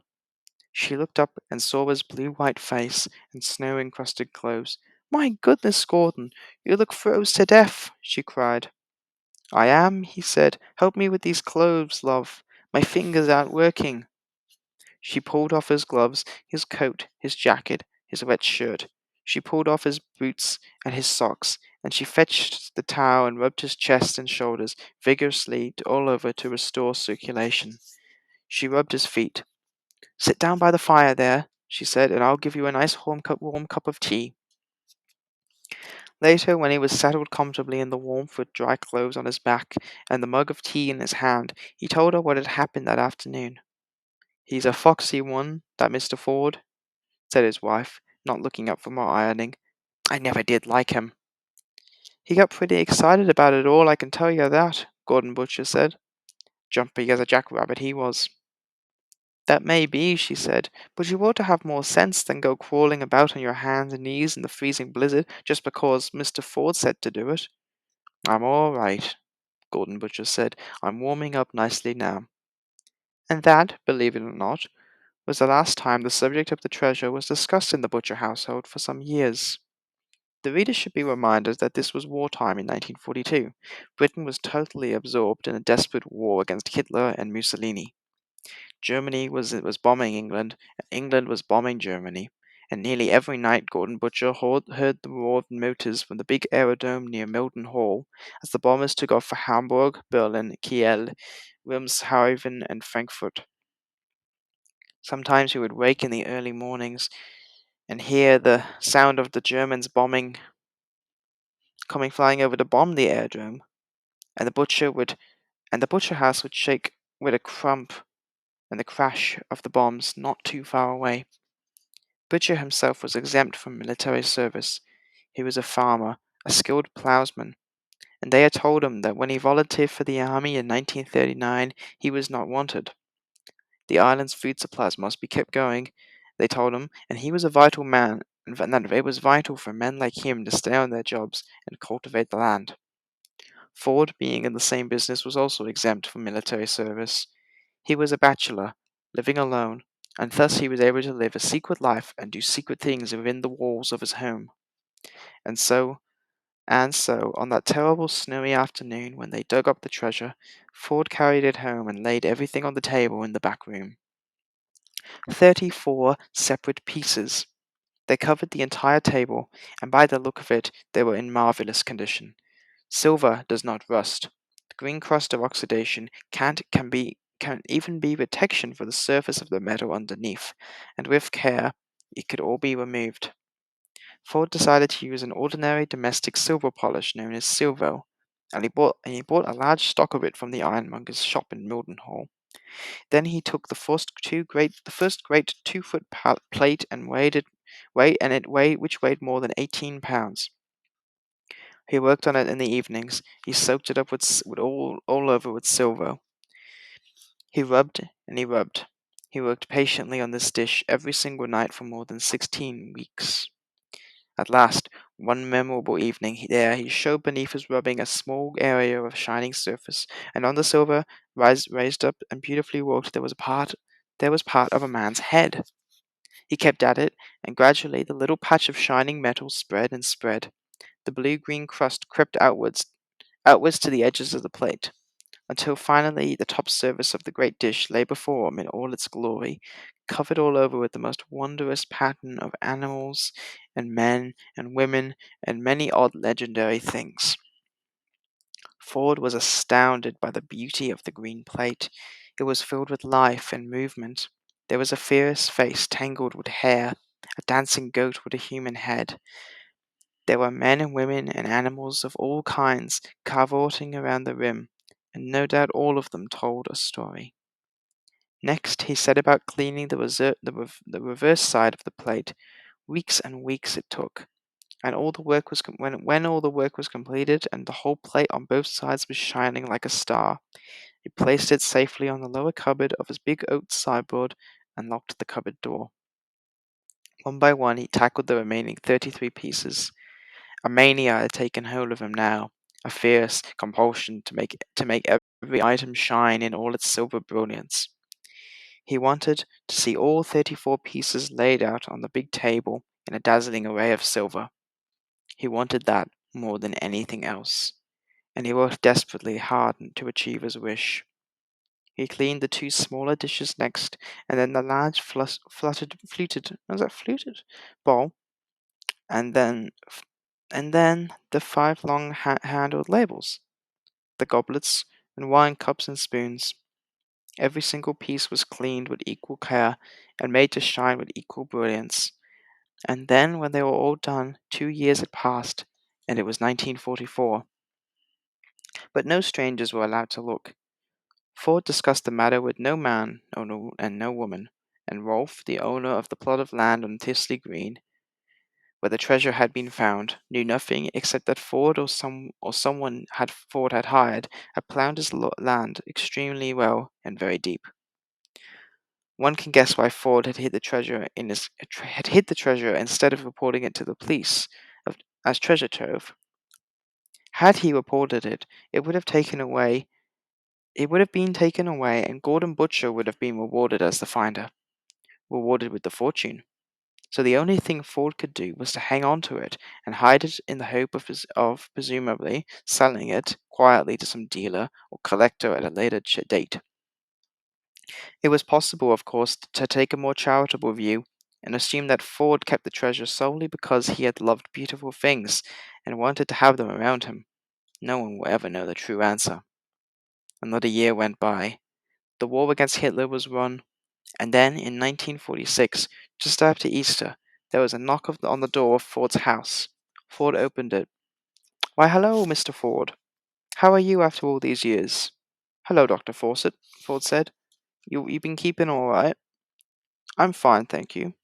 She looked up and saw his blue-white face and snow-encrusted clothes. "My goodness, Gordon, you look froze to death!" she cried. "I am," he said. "Help me with these clothes, love. My fingers aren't working." She pulled off his gloves, his coat, his jacket, his wet shirt. She pulled off his boots and his socks, and she fetched the towel and rubbed his chest and shoulders vigorously all over to restore circulation. She rubbed his feet. "Sit down by the fire there," she said, "and I'll give you a nice warm cup of tea." Later, when he was settled comfortably in the warmth with dry clothes on his back and the mug of tea in his hand, he told her what had happened that afternoon. "He's a foxy one, that Mr. Ford," said his wife, not looking up from her ironing. "I never did like him." "He got pretty excited about it all, I can tell you that," Gordon Butcher said. "Jumpy as a jackrabbit he was." "That may be," she said, "but you ought to have more sense than go crawling about on your hands and knees in the freezing blizzard just because Mr. Ford said to do it." "I'm all right," Gordon Butcher said. "I'm warming up nicely now." And that, believe it or not, was the last time the subject of the treasure was discussed in the Butcher household for some years. The reader should be reminded that this was wartime in 1942. Britain was totally absorbed in a desperate war against Hitler and Mussolini. Germany was bombing England, and England was bombing Germany, and nearly every night Gordon Butcher heard the roar of motors from the big aerodrome near Milton Hall as the bombers took off for Hamburg, Berlin, Kiel, Wilhelmshaven, and Frankfurt. Sometimes he would wake in the early mornings and hear the sound of the Germans bombing, coming flying over to bomb the aerodrome, and the butcher house would shake with a crump and the crash of the bombs not too far away. Butcher himself was exempt from military service. He was a farmer, a skilled plowsman, and they had told him that when he volunteered for the army in 1939, he was not wanted. The island's food supplies must be kept going, they told him, and he was a vital man, and that it was vital for men like him to stay on their jobs and cultivate the land. Ford, being in the same business, was also exempt from military service. He was a bachelor, living alone, and thus he was able to live a secret life and do secret things within the walls of his home. And so, on that terrible snowy afternoon when they dug up the treasure, Ford carried it home and laid everything on the table in the back room. 34 separate pieces. They covered the entire table, and by the look of it, they were in marvelous condition. Silver does not rust. The green crust of oxidation can even be protection for the surface of the metal underneath, and with care, it could all be removed. Ford decided to use an ordinary domestic silver polish known as Silvo, and he bought a large stock of it from the ironmonger's shop in Mildenhall. Then he took the first great 2 foot plate and which weighed more than 18 pounds. He worked on it in the evenings. He soaked it up with all over with silver. He rubbed and he rubbed. He worked patiently on this dish every single night for more than 16 weeks. At last, one memorable evening, he showed beneath his rubbing a small area of shining surface, and on the silver, raised up and beautifully worked, there was part of a man's head. He kept at it, and gradually the little patch of shining metal spread and spread. The blue-green crust crept outwards to the edges of the plate, until finally the top surface of the great dish lay before him in all its glory, covered all over with the most wondrous pattern of animals and men and women and many odd legendary things. Ford was astounded by the beauty of the green plate. It was filled with life and movement. There was a fierce face tangled with hair, a dancing goat with a human head. There were men and women and animals of all kinds cavorting around the rim, and no doubt all of them told a story. Next, he set about cleaning the reverse side of the plate. Weeks and weeks it took, and all the work was when all the work was completed, and the whole plate on both sides was shining like a star. He placed it safely on the lower cupboard of his big oak sideboard and locked the cupboard door. One by one, he tackled the remaining 33 pieces. A mania had taken hold of him now, a fierce compulsion to make every item shine in all its silver brilliance. He wanted to see all 34 pieces laid out on the big table in a dazzling array of silver. He wanted that more than anything else, and he worked desperately hard to achieve his wish. He cleaned the 2 smaller dishes next, and then the large fluted bowl, and then the 5 long handled labels, the goblets and wine cups and spoons. Every single piece was cleaned with equal care and made to shine with equal brilliance. And then, when they were all done, 2 years had passed, and it was 1944. But no strangers were allowed to look. Ford discussed the matter with no man and no woman, and Rolfe, the owner of the plot of land on Thistley Green, where the treasure had been found, knew nothing except that someone Ford had hired had ploughed his land extremely well and very deep. One can guess why Ford had hid the treasure instead of reporting it to the police as treasure trove. Had he reported it, it would have been taken away, and Gordon Butcher would have been rewarded as the finder, rewarded with the fortune. So the only thing Ford could do was to hang on to it and hide it in the hope of presumably selling it quietly to some dealer or collector at a later date. It was possible, of course, to take a more charitable view and assume that Ford kept the treasure solely because he had loved beautiful things and wanted to have them around him. No one will ever know the true answer. Another year went by. The war against Hitler was won. And then in 1946, just after Easter, there was a knock on the door of Ford's house. Ford opened it. "Why, hello, Mr. Ford. How are you after all these years?" "Hello, Dr. Fawcett," Ford said. You been keeping all right?" "I'm fine, thank you,"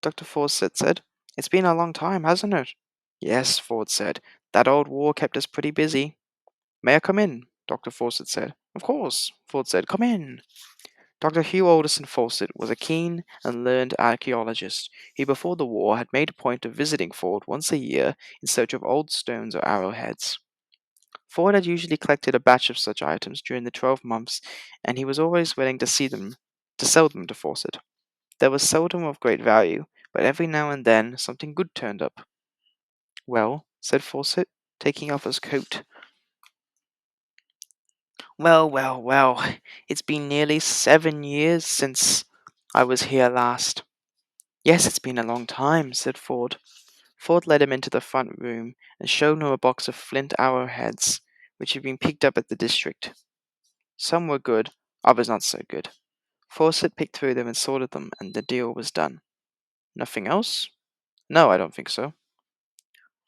Dr. Fawcett said. "It's been a long time, hasn't it?" "Yes," Ford said. "That old war kept us pretty busy." "May I come in?" Dr. Fawcett said. "Of course," Ford said. "Come in." Dr. Hugh Alderson Fawcett was a keen and learned archaeologist who before the war had made a point of visiting Ford once a year in search of old stones or arrowheads. Ford had usually collected a batch of such items during the 12 months, and he was always willing to sell them to Fawcett. They were seldom of great value, but every now and then something good turned up. "Well," said Fawcett, taking off his coat. Well, it's been nearly 7 years since I was here last." "Yes, it's been a long time," said Ford. Ford led him into the front room and showed him a box of flint arrowheads, which had been picked up at the district. Some were good, others not so good. Fawcett picked through them and sorted them, and the deal was done. "Nothing else?" "No, I don't think so."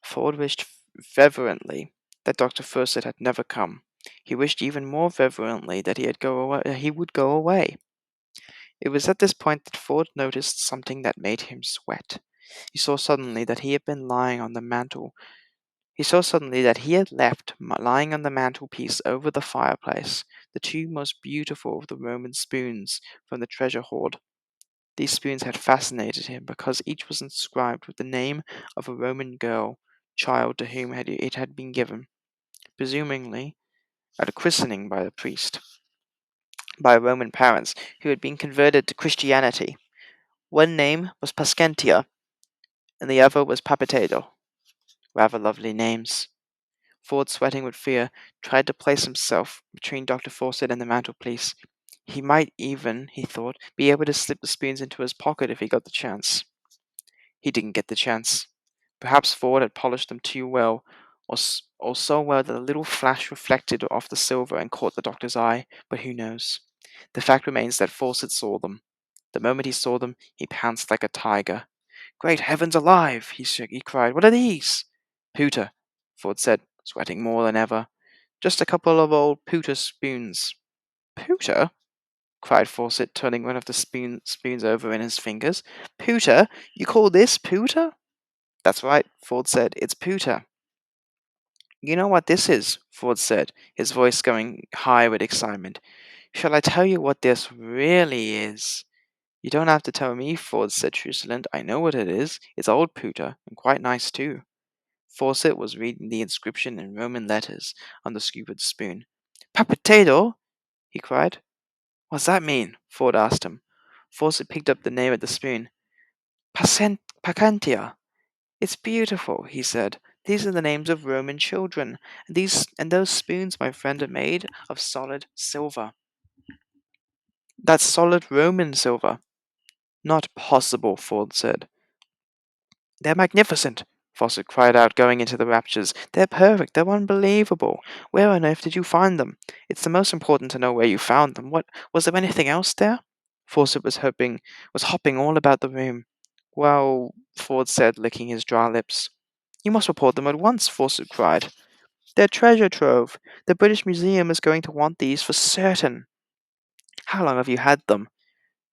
Ford wished fervently that Dr. Fawcett had never come. He wished even more fervently that he would go away. It was at this point that Ford noticed something that made him sweat. He saw suddenly that he had been lying on the mantel. He saw suddenly that he had left lying on the mantelpiece over the fireplace the two most beautiful of the Roman spoons from the treasure hoard. These spoons had fascinated him because each was inscribed with the name of a Roman child to whom it had been given, presumably at a christening by the priest, by Roman parents who had been converted to Christianity. One name was Pascentia, and the other was Papitedo. Rather lovely names. Ford, sweating with fear, tried to place himself between Dr. Fawcett and the mantelpiece. He might even, he thought, be able to slip the spoons into his pocket if he got the chance. He didn't get the chance. Perhaps Ford had polished them too well, or so well that a little flash reflected off the silver and caught the doctor's eye, but who knows? The fact remains that Fawcett saw them. The moment he saw them, he pounced like a tiger. "Great heavens alive!" he cried. "What are these?" "Pewter," Ford said, sweating more than ever. "Just a couple of old pewter spoons." "Pewter?" cried Fawcett, turning one of the spoons over in his fingers. "Pewter? You call this pewter?" "That's right," Ford said. "It's pewter." "You know what this is?" Ford said, his voice going high with excitement. "Shall I tell you what this really is?" "You don't have to tell me," Ford said truculent. "I know what it is. It's old pewter, and quite nice too." Fawcett was reading the inscription in Roman letters on the skewered spoon. "Papitedo!" he cried. "What's that mean?" Ford asked him. Fawcett picked up the name of the spoon. Pacantia. "It's beautiful," he said. "These are the names of Roman children, and those spoons, my friend, are made of solid silver." "That's solid Roman silver." "Not possible," Ford said. "They're magnificent," Fawcett cried out, going into the raptures. "They're perfect. They're unbelievable. Where on earth did you find them? It's the most important to know where you found them. What was there anything else there?" Fawcett was hopping all about the room. "Well," Ford said, licking his dry lips. "You must report them at once," Fawcett cried. "They're treasure trove. The British Museum is going to want these for certain." "How long have you had them?"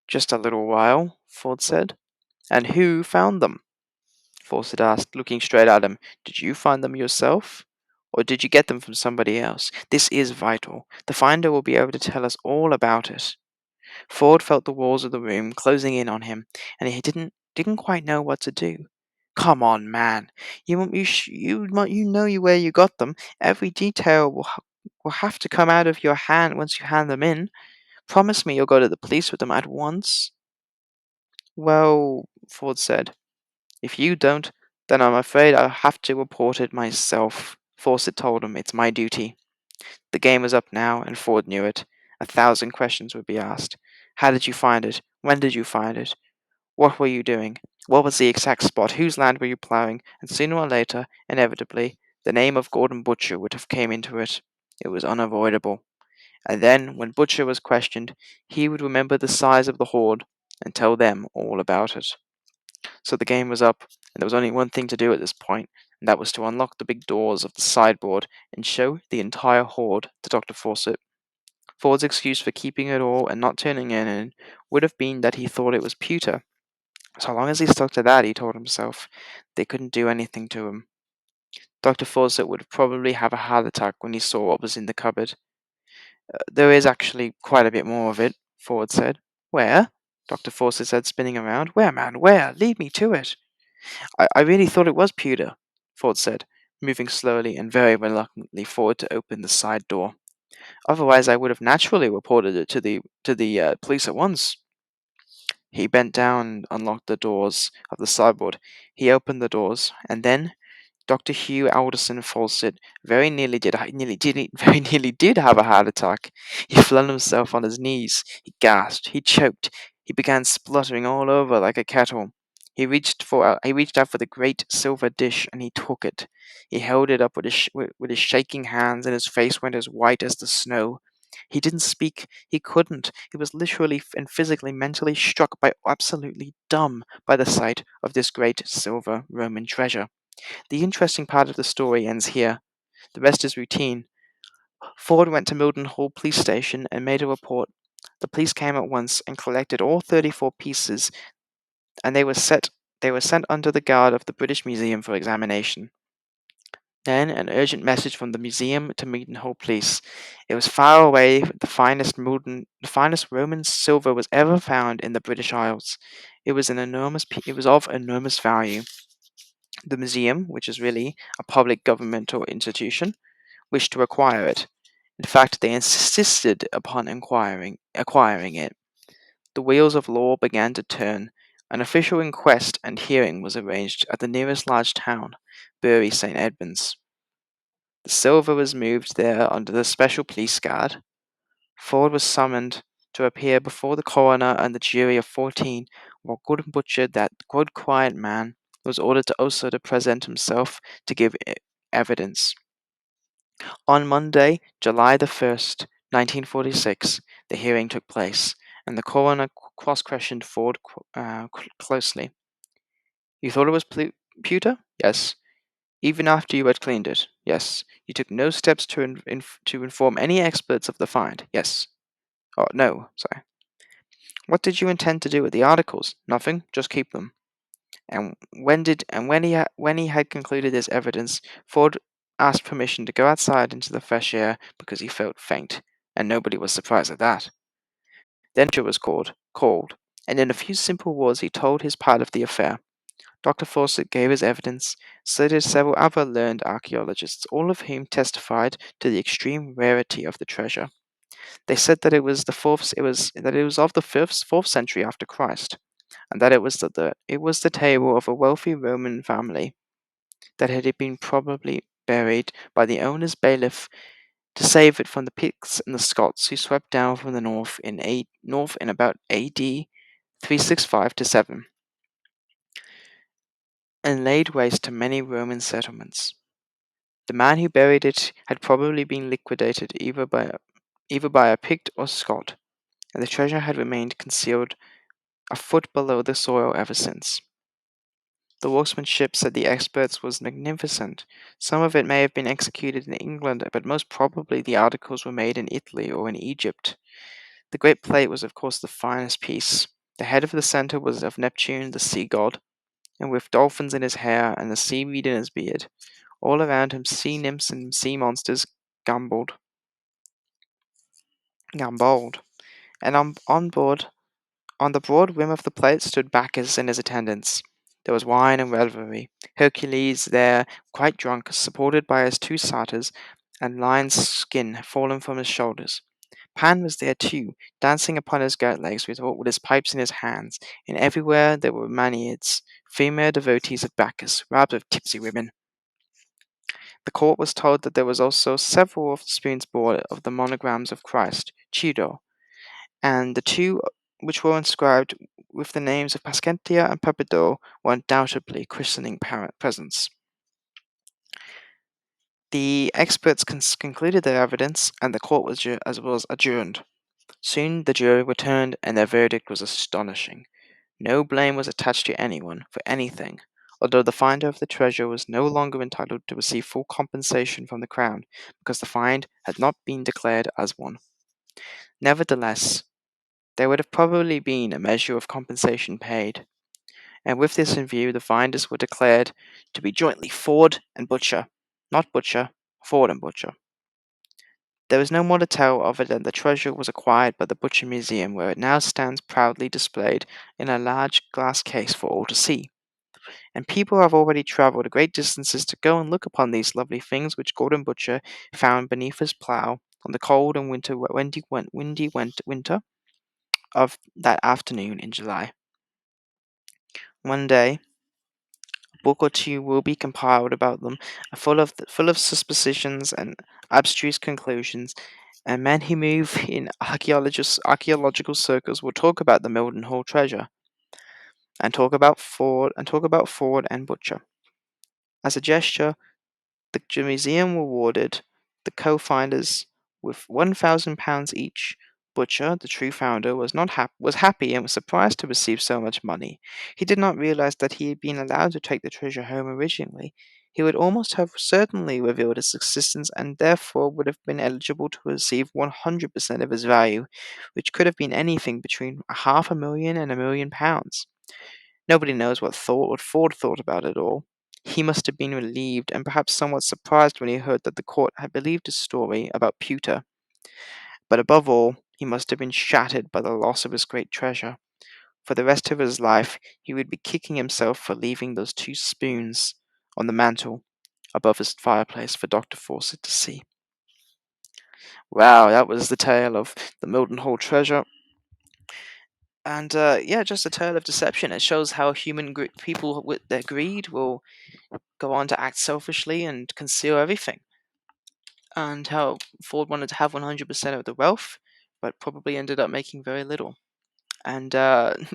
"Just a little while," Ford said. "And who found them?" Fawcett asked, looking straight at him. "Did you find them yourself? Or did you get them from somebody else? This is vital. The finder will be able to tell us all about it." Ford felt the walls of the room closing in on him, and he didn't quite know what to do. "Come on, man. You know where you got them. Every detail will have to come out of your hand once you hand them in. Promise me you'll go to the police with them at once." "Well," Ford said, "if you don't, then I'm afraid I'll have to report it myself." Fawcett told him it's my duty. The game was up now, and Ford knew it. 1,000 questions would be asked. How did you find it? When did you find it? What were you doing? What was the exact spot? Whose land were you ploughing? And sooner or later, inevitably, the name of Gordon Butcher would have came into it. It was unavoidable. And then, when Butcher was questioned, he would remember the size of the hoard and tell them all about it. So the game was up, and there was only one thing to do at this point, and that was to unlock the big doors of the sideboard and show the entire hoard to Dr. Fawcett. Ford's excuse for keeping it all and not turning it in would have been that he thought it was pewter. So long as he stuck to that, he told himself, they couldn't do anything to him. Dr. Fawcett would probably have a heart attack when he saw what was in the cupboard. There is actually quite a bit more of it, Ford said. Where? Dr. Fawcett said, spinning around. Where, man? Where? Lead me to it. I really thought it was pewter, Ford said, moving slowly and very reluctantly forward to open the side door. Otherwise, I would have naturally reported it to the police at once. He bent down and unlocked the doors of the sideboard. He opened the doors, and then Dr. Hugh Alderson Fawcett very nearly did have a heart attack. He flung himself on his knees. He gasped. He choked. He began spluttering all over like a kettle. He reached out for the great silver dish and he took it. He held it up with his shaking hands and his face went as white as the snow. He didn't speak. He couldn't. He was literally and physically, mentally struck by absolutely dumb by the sight of this great silver Roman treasure. The interesting part of the story ends here. The rest is routine. Ford went to Mildenhall Police Station and made a report. The police came at once and collected all 34 pieces, and they were sent under the guard of the British Museum for examination. Then an urgent message from the museum to Mildenhall Police. It was far away the finest Roman silver was ever found in the British Isles. It was of enormous value. The museum, which is really a public governmental institution, wished to acquire it. In fact, they insisted upon acquiring it. The wheels of law began to turn. An official inquest and hearing was arranged at the nearest large town, Bury St. Edmunds. The silver was moved there under the special police guard. Ford was summoned to appear before the coroner and the jury of 14, while Good Butcher, that good quiet man, was ordered to also to present himself to give evidence. On Monday, July the 1st, 1946, the hearing took place, and the coroner cross-questioned Ford closely. You thought it was pewter? Yes. Even after you had cleaned it? Yes. You took no steps to inform any experts of the find? Yes. Oh, no, sorry. What did you intend to do with the articles? Nothing, just keep them. And when he had concluded his evidence, Ford asked permission to go outside into the fresh air because he felt faint, and nobody was surprised at that. Then Joe was called, and in a few simple words he told his part of the affair. Dr. Fawcett gave his evidence, so did several other learned archaeologists, all of whom testified to the extreme rarity of the treasure. They said that it was of the fourth century after Christ, and that it was the table of a wealthy Roman family, that had been probably buried by the owner's bailiff to save it from the Picts and the Scots who swept down from the north in about AD 365 to 7 and laid waste to many Roman settlements. The man who buried it had probably been liquidated either by a Pict or Scot, and the treasure had remained concealed a foot below the soil ever since. The workmanship, said the experts, was magnificent. Some of it may have been executed in England, but most probably the articles were made in Italy or in Egypt. The great plate was, of course, the finest piece. The head of the center was of Neptune, the sea god, and with dolphins in his hair and the seaweed in his beard. All around him, sea nymphs and sea monsters gamboled. gamboled. And on the broad rim of the plate stood Bacchus and his attendants. There was wine and revelry. Hercules there, quite drunk, supported by his two satyrs, and lion's skin fallen from his shoulders. Pan was there too, dancing upon his goat legs with his pipes in his hands, and everywhere there were Maenads, female devotees of Bacchus, robbed of tipsy women. The court was told that there was also several of the spoons bore of the monograms of Christ, Chido, and the two which were inscribed with the names of Pascentia and Papido were undoubtedly christening presents. The experts concluded their evidence, and the court was adjourned. Soon the jury returned, and their verdict was astonishing. No blame was attached to anyone for anything, although the finder of the treasure was no longer entitled to receive full compensation from the crown because the find had not been declared as one. Nevertheless, there would have probably been a measure of compensation paid, and with this in view, the finders were declared to be jointly Ford and Butcher, not Butcher, Ford and Butcher. There is no more to tell of it than the treasure was acquired by the Butcher Museum, where it now stands proudly displayed in a large glass case for all to see. And people have already travelled great distances to go and look upon these lovely things which Gordon Butcher found beneath his plough on the cold and winter of that afternoon in July. One day, a book or two will be compiled about them, full of suppositions and abstruse conclusions, and men who move in archaeological circles will talk about the Mildenhall treasure, and talk about Ford and Butcher. As a gesture, the museum rewarded the co-finders with £1,000 each. Butcher, the true founder, was happy and was surprised to receive so much money. He did not realize that he had been allowed to take the treasure home originally. He would almost have certainly revealed its existence and therefore would have been eligible to receive 100% of its value, which could have been anything between half a million and £1,000,000. Nobody knows what Ford thought about it all. He must have been relieved and perhaps somewhat surprised when he heard that the court had believed his story about pewter. But above all, he must have been shattered by the loss of his great treasure. For the rest of his life, he would be kicking himself for leaving those two spoons on the mantel above his fireplace for Dr. Fawcett to see. Wow, that was the tale of the Mildenhall treasure. And yeah, just a tale of deception. It shows how people with their greed will go on to act selfishly and conceal everything, and how Ford wanted to have 100% of the wealth, but probably ended up making very little. And the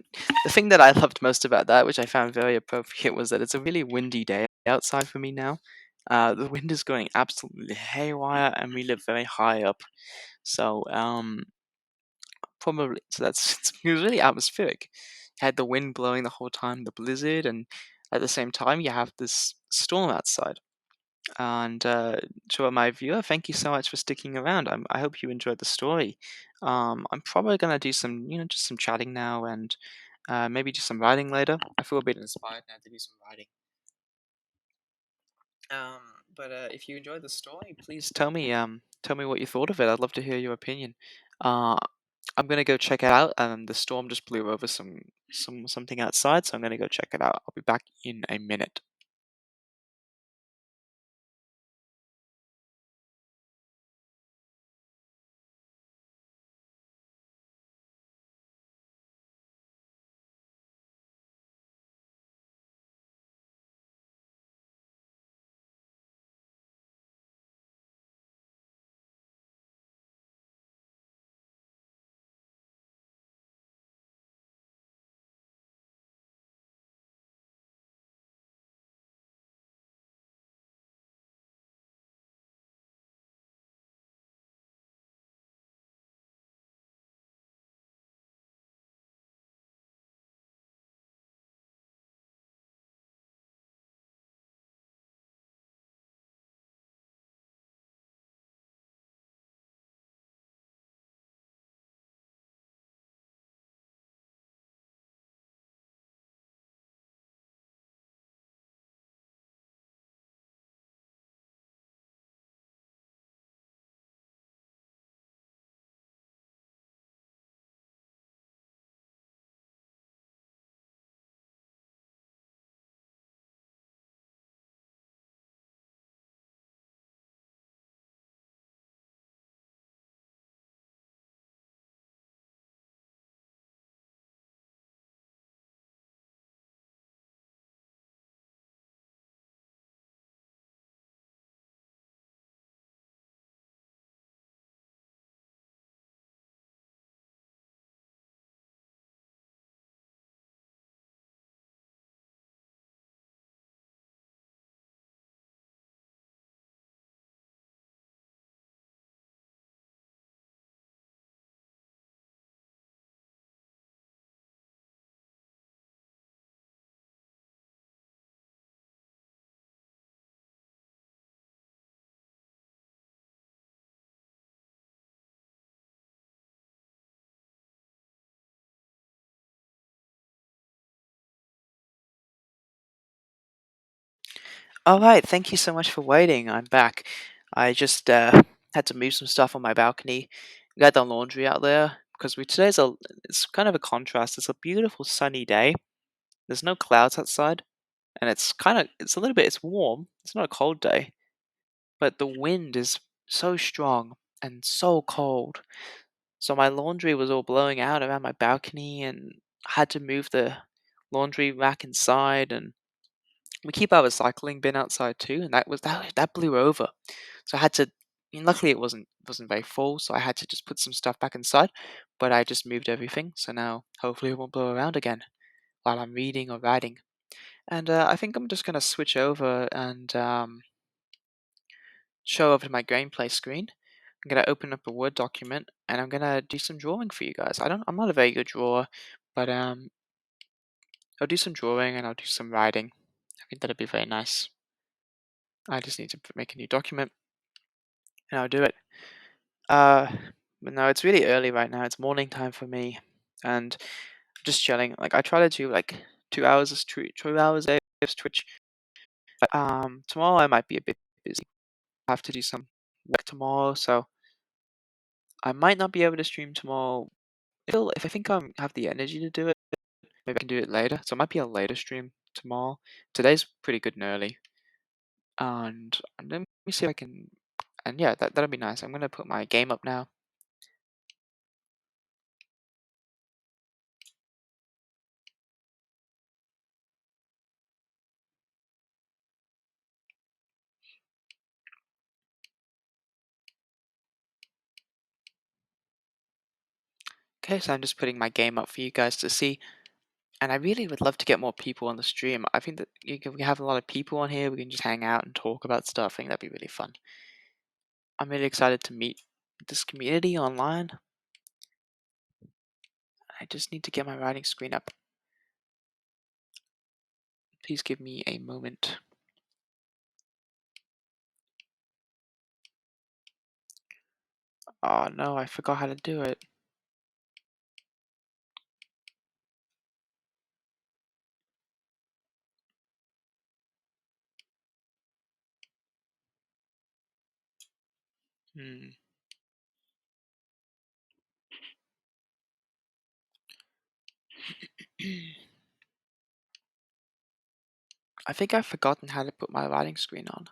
thing that I loved most about that, which I found very appropriate, was that it's a really windy day outside for me now. The wind is going absolutely haywire, and we live very high up, so probably it was really atmospheric. You had the wind blowing the whole time, the blizzard, and at the same time you have this storm outside. And to my viewer, thank you so much for sticking around. I hope you enjoyed the story. I'm probably gonna do some, just some chatting now, and maybe do some writing later. I feel a bit inspired now to do some writing. Um, but if you enjoyed the story, please tell me what you thought of it. I'd love to hear your opinion. Uh, I'm gonna go check it out. The storm just blew over something outside, so I'm gonna go check it out. I'll be back in a minute. All right, thank you so much for waiting. I'm back. I just had to move some stuff on my balcony. Got the laundry out there because it's kind of a contrast. It's a beautiful sunny day. There's no clouds outside, and it's warm. It's not a cold day, but the wind is so strong and so cold. So my laundry was all blowing out around my balcony, and I had to move the laundry rack inside, and we keep our recycling bin outside too, and that blew over. So I had to. Luckily, it wasn't very full, so I had to just put some stuff back inside. But I just moved everything, so now hopefully it won't blow around again while I'm reading or writing. And I think I'm just gonna switch over and show over to my gameplay screen. I'm gonna open up a Word document and I'm gonna do some drawing for you guys. I'm not a very good drawer, but I'll do some drawing and I'll do some writing. I think that'd be very nice. I just need to make a new document and I'll do it. Uh, but no, it's really early right now. It's morning time for me, and I'm just chilling. Like I try to do like 2 hours of 2 hours a day of Twitch. But, tomorrow I might be a bit busy. I have to do some work tomorrow, so I might not be able to stream tomorrow. If I think I have the energy to do it, maybe I can do it later. So it might be a later stream tomorrow. Today's pretty good and early, and let me see if I can. And yeah, that'll be nice. I'm gonna put my game up now. Okay, so I'm just putting my game up for you guys to see. And I really would love to get more people on the stream. I think that we have a lot of people on here. We can just hang out and talk about stuff. I think that'd be really fun. I'm really excited to meet this community online. I just need to get my writing screen up. Please give me a moment. Oh no, I forgot how to do it. Hmm. I think I've forgotten how to put my writing screen on,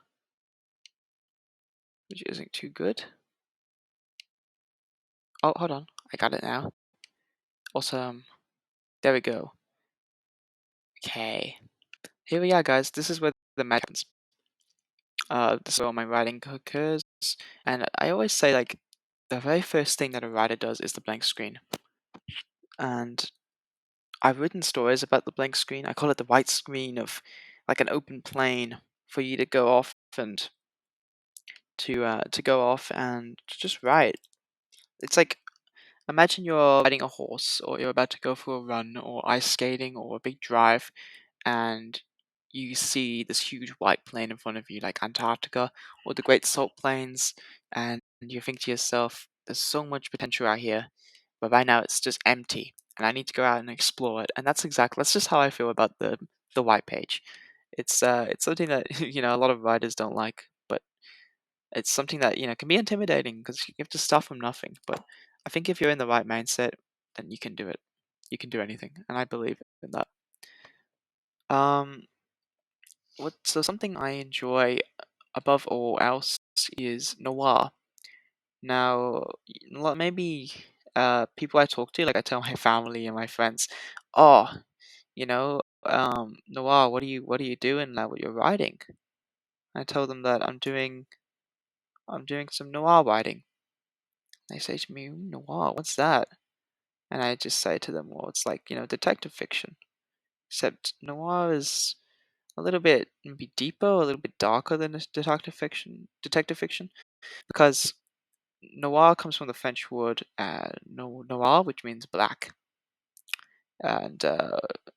which isn't too good. Oh, hold on. I got it now. Awesome. There we go. Okay. Here we are, guys. This is where the magic happens. This is where my writing occurs. And I always say, like, the very first thing that a writer does is the blank screen. And I've written stories about the blank screen. I call it the white screen of like an open plane for you to go off and to go off and to just write. It's like imagine you're riding a horse or you're about to go for a run or ice skating or a big drive and you see this huge white plain in front of you, like Antarctica or the Great Salt Plains, and you think to yourself, there's so much potential out here, but right now it's just empty, and I need to go out and explore it. And that's just how I feel about the white page. It's something that a lot of writers don't like, but it's something that can be intimidating because you have to start from nothing. But I think if you're in the right mindset, then you can do it. You can do anything, and I believe in that. Um, something I enjoy above all else is noir. Now, maybe people I talk to, like I tell my family and my friends, oh, noir, what are you doing now? What you're writing? I tell them that I'm doing some noir writing. They say to me, noir, what's that? And I just say to them, well, it's like detective fiction, except noir is a little bit maybe deeper, a little bit darker than detective fiction. Detective fiction, because noir comes from the French word noir, which means black, and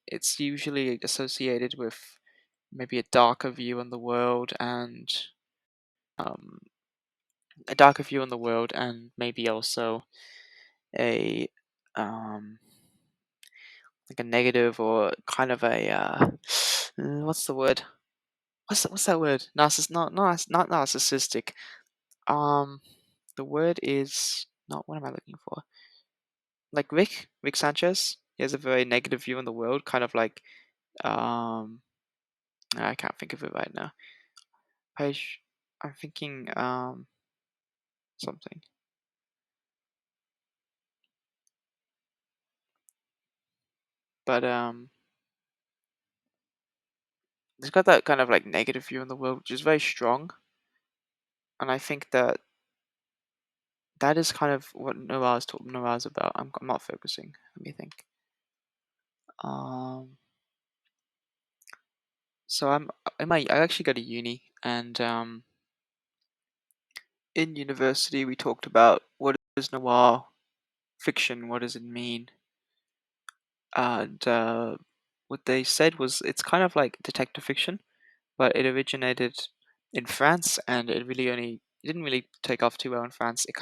it's usually associated with maybe a darker view on the world and um, maybe also a um, like a negative or kind of a what's the word? what's that word? Not narcissistic. Um, the word is not what am I looking for? Like Rick Sanchez. He has a very negative view on the world, kind of like um, I can't think of it right now. Page, I'm thinking something, but he's got that kind of like negative view on the world, which is very strong, and I think that that is kind of what Noah's about. I'm not focusing. Let me think. Um, so I actually go to uni, and in university we talked about what is noir fiction, what does it mean, and what they said was it's kind of like detective fiction, but it originated in France, and it didn't really take off too well in France. It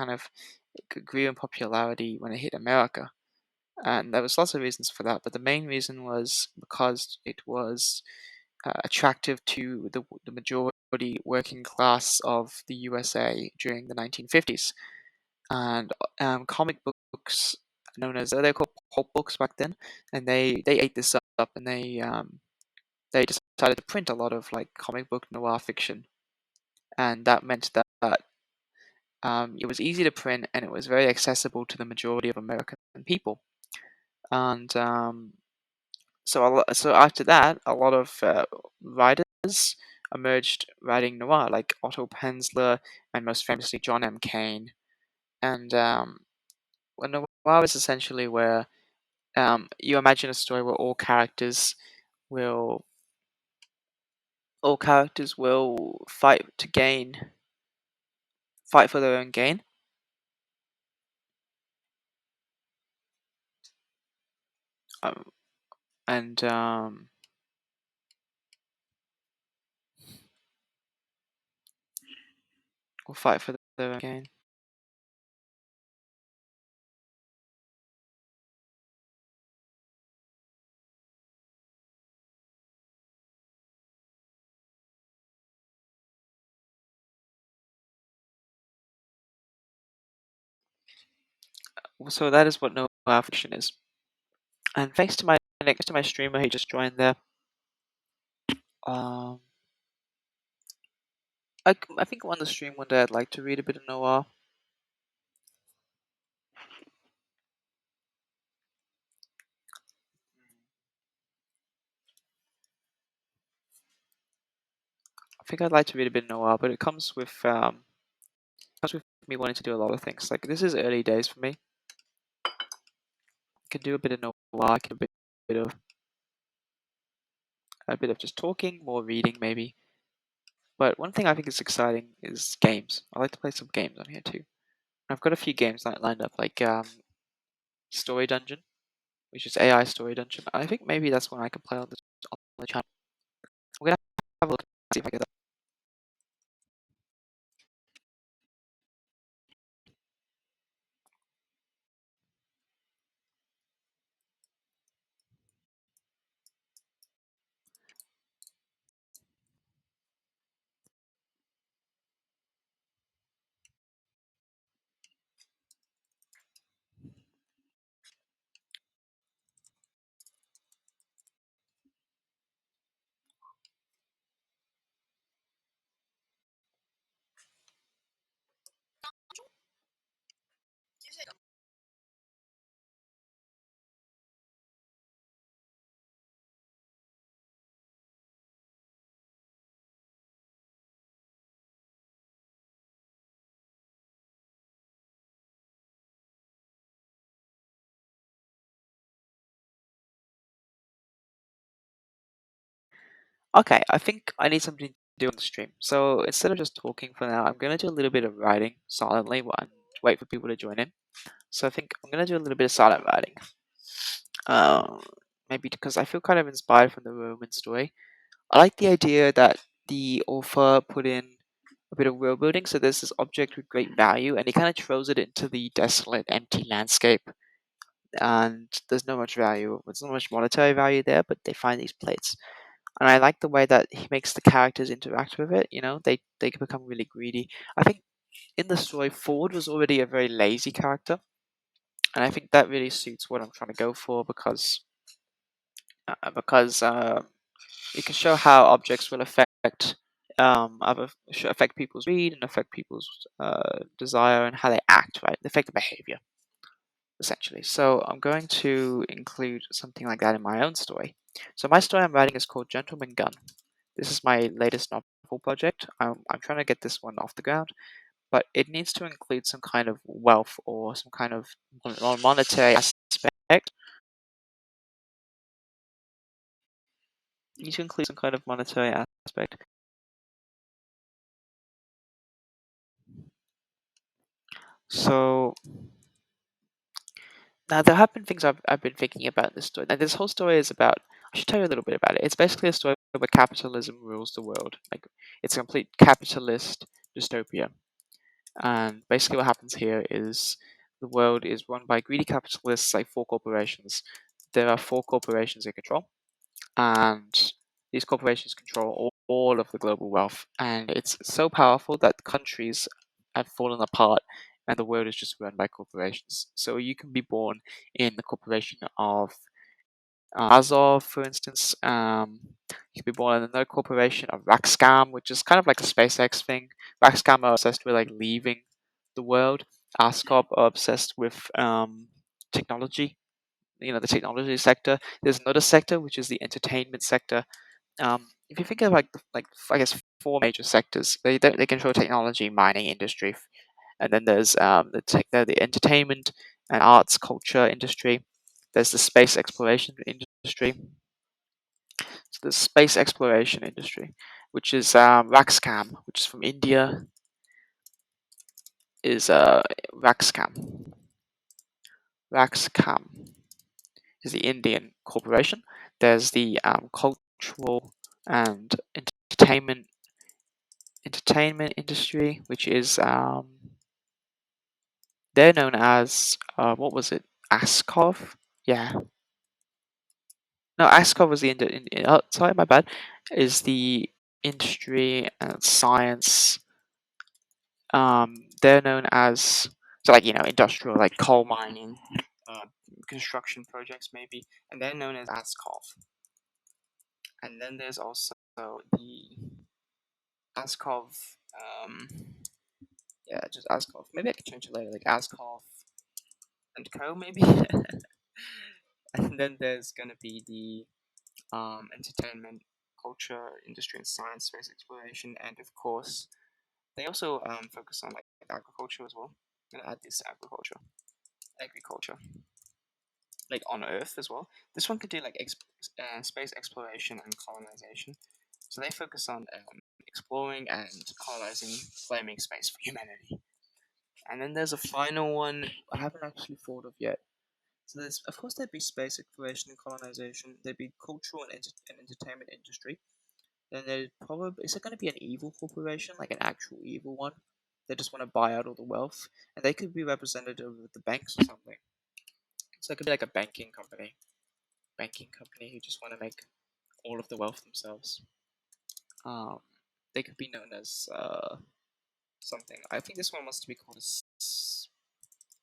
grew in popularity when it hit America, and there was lots of reasons for that. But the main reason was because it was attractive to the majority working class of the USA during the 1950s, and comic books known as they're called pulp books back then, and they ate this up, and they decided to print a lot of like comic book noir fiction, and that meant that it was easy to print and it was very accessible to the majority of American people. And so after that, a lot of writers emerged writing noir, like Otto Penzler and most famously John M. Cain. And well, noir is essentially where you imagine a story where will all characters will fight for their own gain, um, and will fight for their own gain. So that is what noir fiction is. And thanks to my streamer who just joined there, um, I think on the stream one day I'd like to read a bit of noir. I think I'd like to read a bit of noir, but it comes with me wanting to do a lot of things. Like this is early days for me. I can do a bit of noir. I can do a bit of just talking, more reading maybe. But one thing I think is exciting is games. I like to play some games on here too. I've got a few games lined up, like Story Dungeon, which is AI Story Dungeon. I think maybe that's one I can play on the channel. I'm gonna have a look see if I get that. Okay, I think I need something to do on the stream. So instead of just talking for now, I'm gonna do a little bit of writing silently while I wait for people to join in. So I think I'm gonna do a little bit of silent writing. Um, Maybe because I feel kind of inspired from the Roman story. I like the idea that the author put in a bit of world building. So there's this object with great value, and he kind of throws it into the desolate, empty landscape. And there's not much value. There's not much monetary value there, but they find these plates. and I like the way that he makes the characters interact with it. You know, they can become really greedy. I think in the story, Ford was already a very lazy character, and I think that really suits what I'm trying to go for because it can show how objects will affect affect people's greed and affect people's desire and how they act, right? They affect the behavior essentially. So I'm going to include something like that in my own story. So my story I'm writing is called Gentleman Gun. This is my latest novel project. I'm trying to get this one off the ground, but it needs to include some kind of wealth or some kind of monetary aspect. You need to include some kind of monetary aspect. So now there have been things I've been thinking about this story. Now this whole story is about. I should tell you a little bit about it. It's basically a story where capitalism rules the world. Like it's a complete capitalist dystopia. And basically, what happens here is the world is run by greedy capitalists, like four corporations. There are four corporations in control, and these corporations control all of the global wealth. And it's so powerful that countries have fallen apart, and the world is just run by corporations. So you can be born in the corporation of Azov, for instance. You could be born in another corporation of Raxcam, which is kind of like a SpaceX thing. Raxcam are obsessed with like leaving the world. Ascop are obsessed with technology. You know, the technology sector. There's another sector which is the entertainment sector. If you think of like I guess four major sectors, they control technology, mining, industry, and then there's the entertainment and arts culture industry. There's the space exploration industry. So the space exploration industry, which is Raxcam, which is from India, is Raxcam. Raxcam is the Indian corporation. There's the cultural and entertainment industry, which is they're known as what was it? Askov. Yeah. No, Askov was the sorry, my bad. Is the industry and science. They're known as so like industrial like coal mining, uh, construction projects maybe, and they're known as Askov. And then there's also the Askov. Um, yeah, just Askov. Maybe I could change it later, like Askov and Co. Maybe. And then there's gonna be the entertainment, culture, industry, and science, space exploration, and of course, they also focus on like agriculture as well. I'm gonna add this agriculture, like on Earth as well. This one could do like space exploration and colonization. So they focus on exploring and colonizing, claiming space for humanity. And then there's a final one I haven't actually thought of yet. So there's, of course, there'd be space exploration and colonization. There'd be cultural and entertainment industry. Then there's probably is it going to be an evil corporation, like an actual evil one? They just want to buy out all the wealth, and they could be representative with the banks or something. So it could be like a banking company who just want to make all of the wealth themselves. Um, they could be known as something. I think this one wants to be called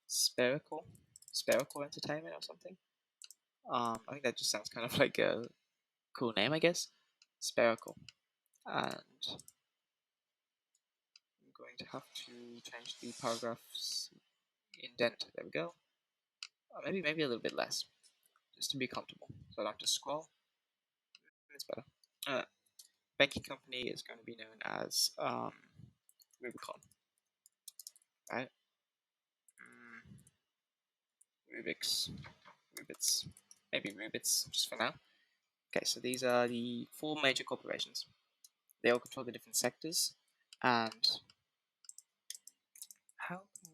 spherical, spherical entertainment or something. I think that just sounds kind of like a cool name, I guess. Spherical, and I'm going to have to change the paragraphs indent. There we go. Maybe a little bit less, just to be comfortable. So I don't have to scroll. It's better. Uh, Banking company is going to be known as Rubicon, right? Mm, Rubik's, Rubits, maybe Rubits, just for now. Okay, so these are the four major corporations. They all control the different sectors, and how can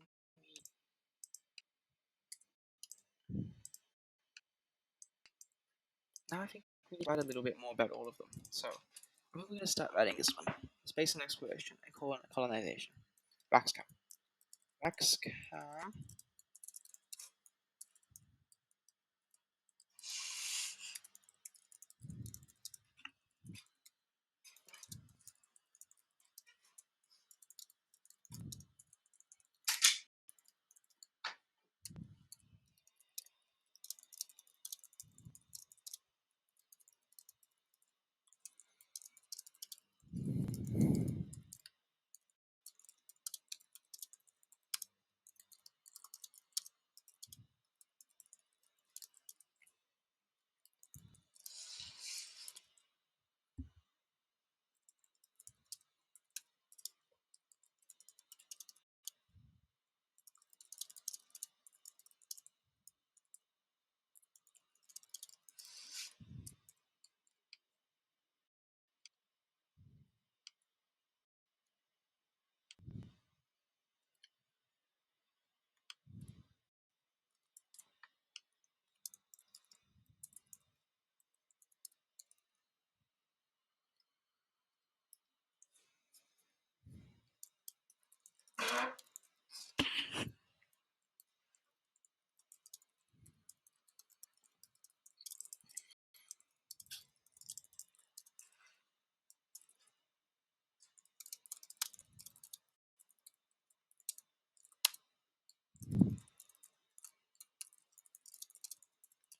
we? Now I think we need to write a little bit more about all of them. So I'm going to start writing this one: space and exploration and colonization. Raxcam. Raxcam.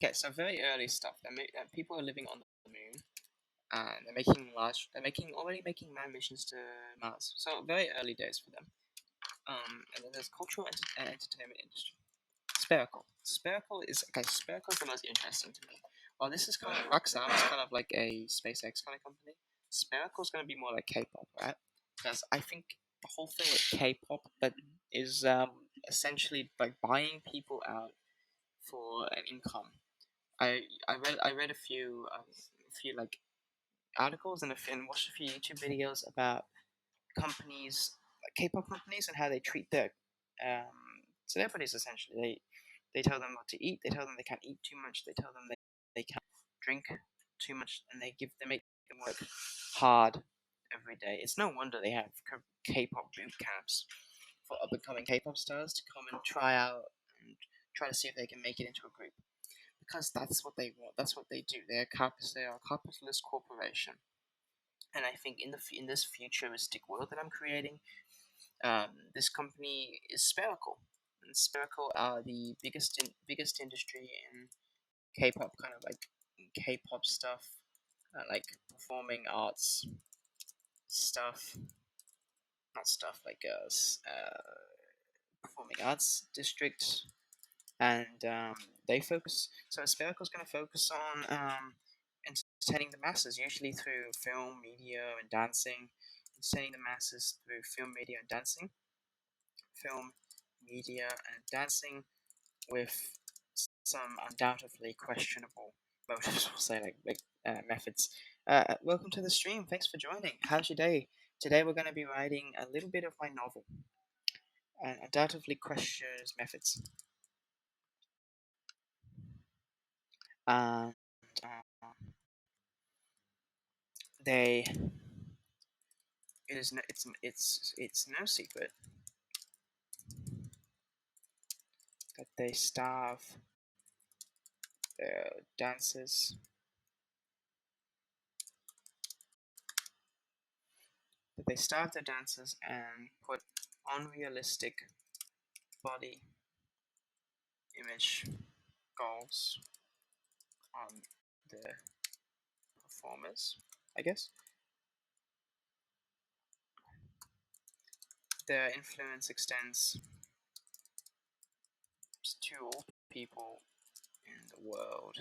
Okay, so very early stuff. People are living on the moon, and already making manned missions to Mars. So very early days for them. And then there's cultural and entertainment industry. Spherical. Spherical is the most interesting to me. Well, this is kind of Roxanne is kind of like a SpaceX kind of company. Spherical is going to be more like K-pop, right? Because I think the whole thing with K-pop that is essentially like buying people out for an income. I read a few like articles and watched a few YouTube videos about companies, like K-pop companies, and how they treat their celebrities. Essentially, they tell them what to eat. They tell them they can't eat too much. They tell them they can't drink too much, and they make them work hard every day. It's no wonder they have K-pop boot camps for up and coming K-pop stars to come and try out and try to see if they can make it into a group, because that's what they want. That's what they do. They are a capitalist corporation, and I think in this futuristic world that I'm creating, this company is Spherical, and Spherical are the biggest industry in K-pop, kind of like K-pop stuff, like performing arts stuff, not stuff like performing arts district, and they focus. So Spiracle's going to focus on entertaining the masses, usually through film, media, and dancing. Entertaining the masses through film, media, and dancing, with some undoubtedly questionable motives. We'll say like methods. Welcome to the stream. Thanks for joining. How's your day? Today we're going to be writing a little bit of my novel, and undoubtedly questions methods. And they it's no secret that they starve their dancers, and put unrealistic body image goals on the performers. I guess their influence extends to all people in the world,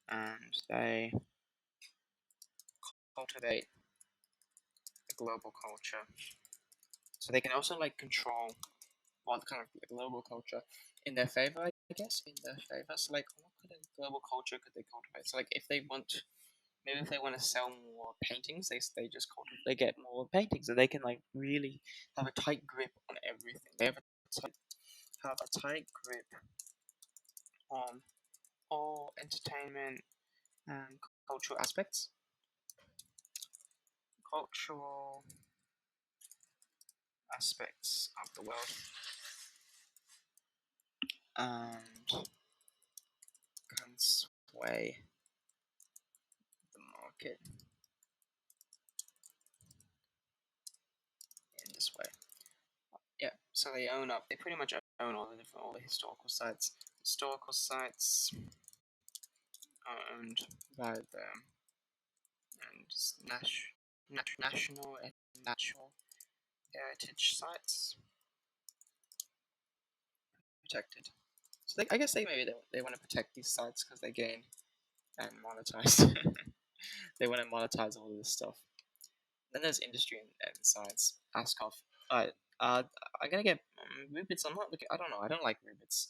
and they cultivate a global culture. So they can also like control what kind of global culture in their favor, I guess, in their favor. So like, what kind of global culture could they cultivate? So like, if they want to sell more paintings, they get more paintings, and they can like really have a tight grip on everything. They have a tight grip on all entertainment and cultural aspects, cultural aspects of the world, and can sway the market in this way. Yeah, so they own up. They pretty much own all the historical sites. Historical sites are owned by them, and national and natural heritage sites protected. So I guess they want to protect these sites because they gain and monetize. They want to monetize all of this stuff. Then there's industry and science. Askov. Alright, I'm gonna get Rubits. I don't know. I don't like Rubits.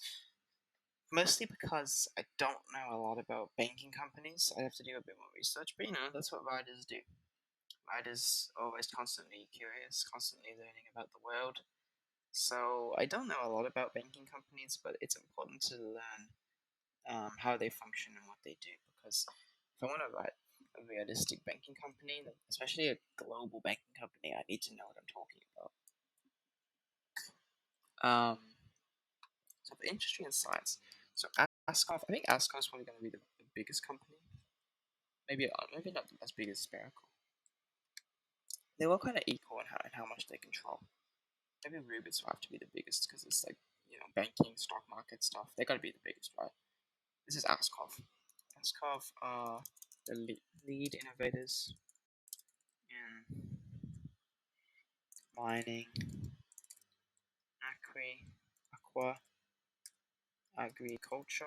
Mostly because I don't know a lot about banking companies. I have to do a bit more research, but that's what writers do. Writers are always constantly curious, constantly learning about the world. So I don't know a lot about banking companies, but it's important to learn how they function and what they do. Because if I want to write a realistic banking company, especially a global banking company, I need to know what I'm talking about. So for industry and science, so Askov, I think Askov is probably going to be the biggest company. Maybe not as big as Spherical. They were kind of equal in how much they control. Maybe Rubits will have to be the biggest because it's like banking, stock market stuff. They got to be the biggest, right? This is Askov. Askov are the lead innovators in mining, aqua, agriculture,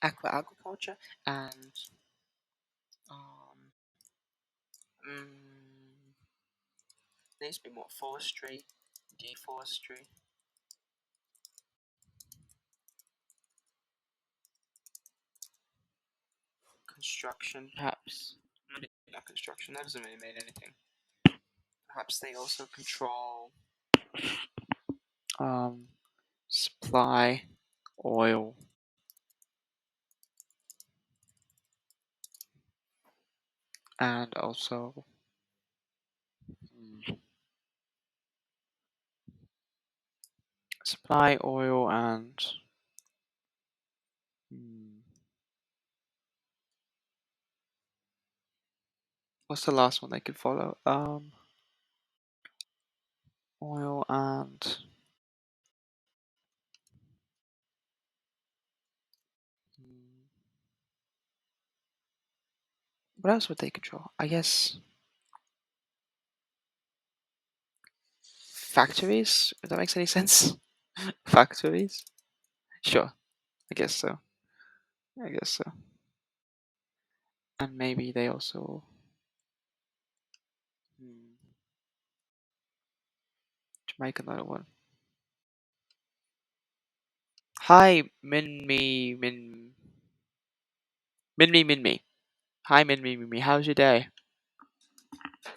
agriculture, and um, mm, there needs to be more forestry, deforestry, construction, perhaps. Maybe not construction. That doesn't really mean anything. Perhaps they also control um, supply, oil, and also supply, oil, and mm, what's the last one they could follow? Oil and mm, what else would they control? I guess factories. If that makes any sense. Factories. Sure. I guess so. I guess so. And maybe they also to make another one. Hi, Min Me. Hi, Min Me. How's your day?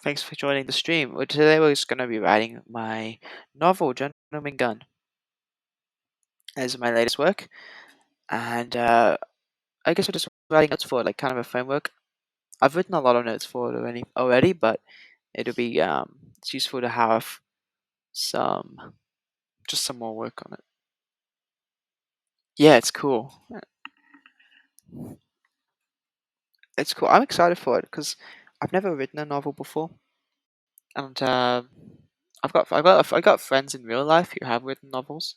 Thanks for joining the stream. Well, today we're just gonna be writing my novel, Gentleman Gun, as my latest work, and I guess we're just writing notes for it, like kind of a framework. I've written a lot of notes for it already, but it'll be it's useful to have some just some more work on it. Yeah, it's cool. It's cool. I'm excited for it because I've never written a novel before, and I've got friends in real life who have written novels,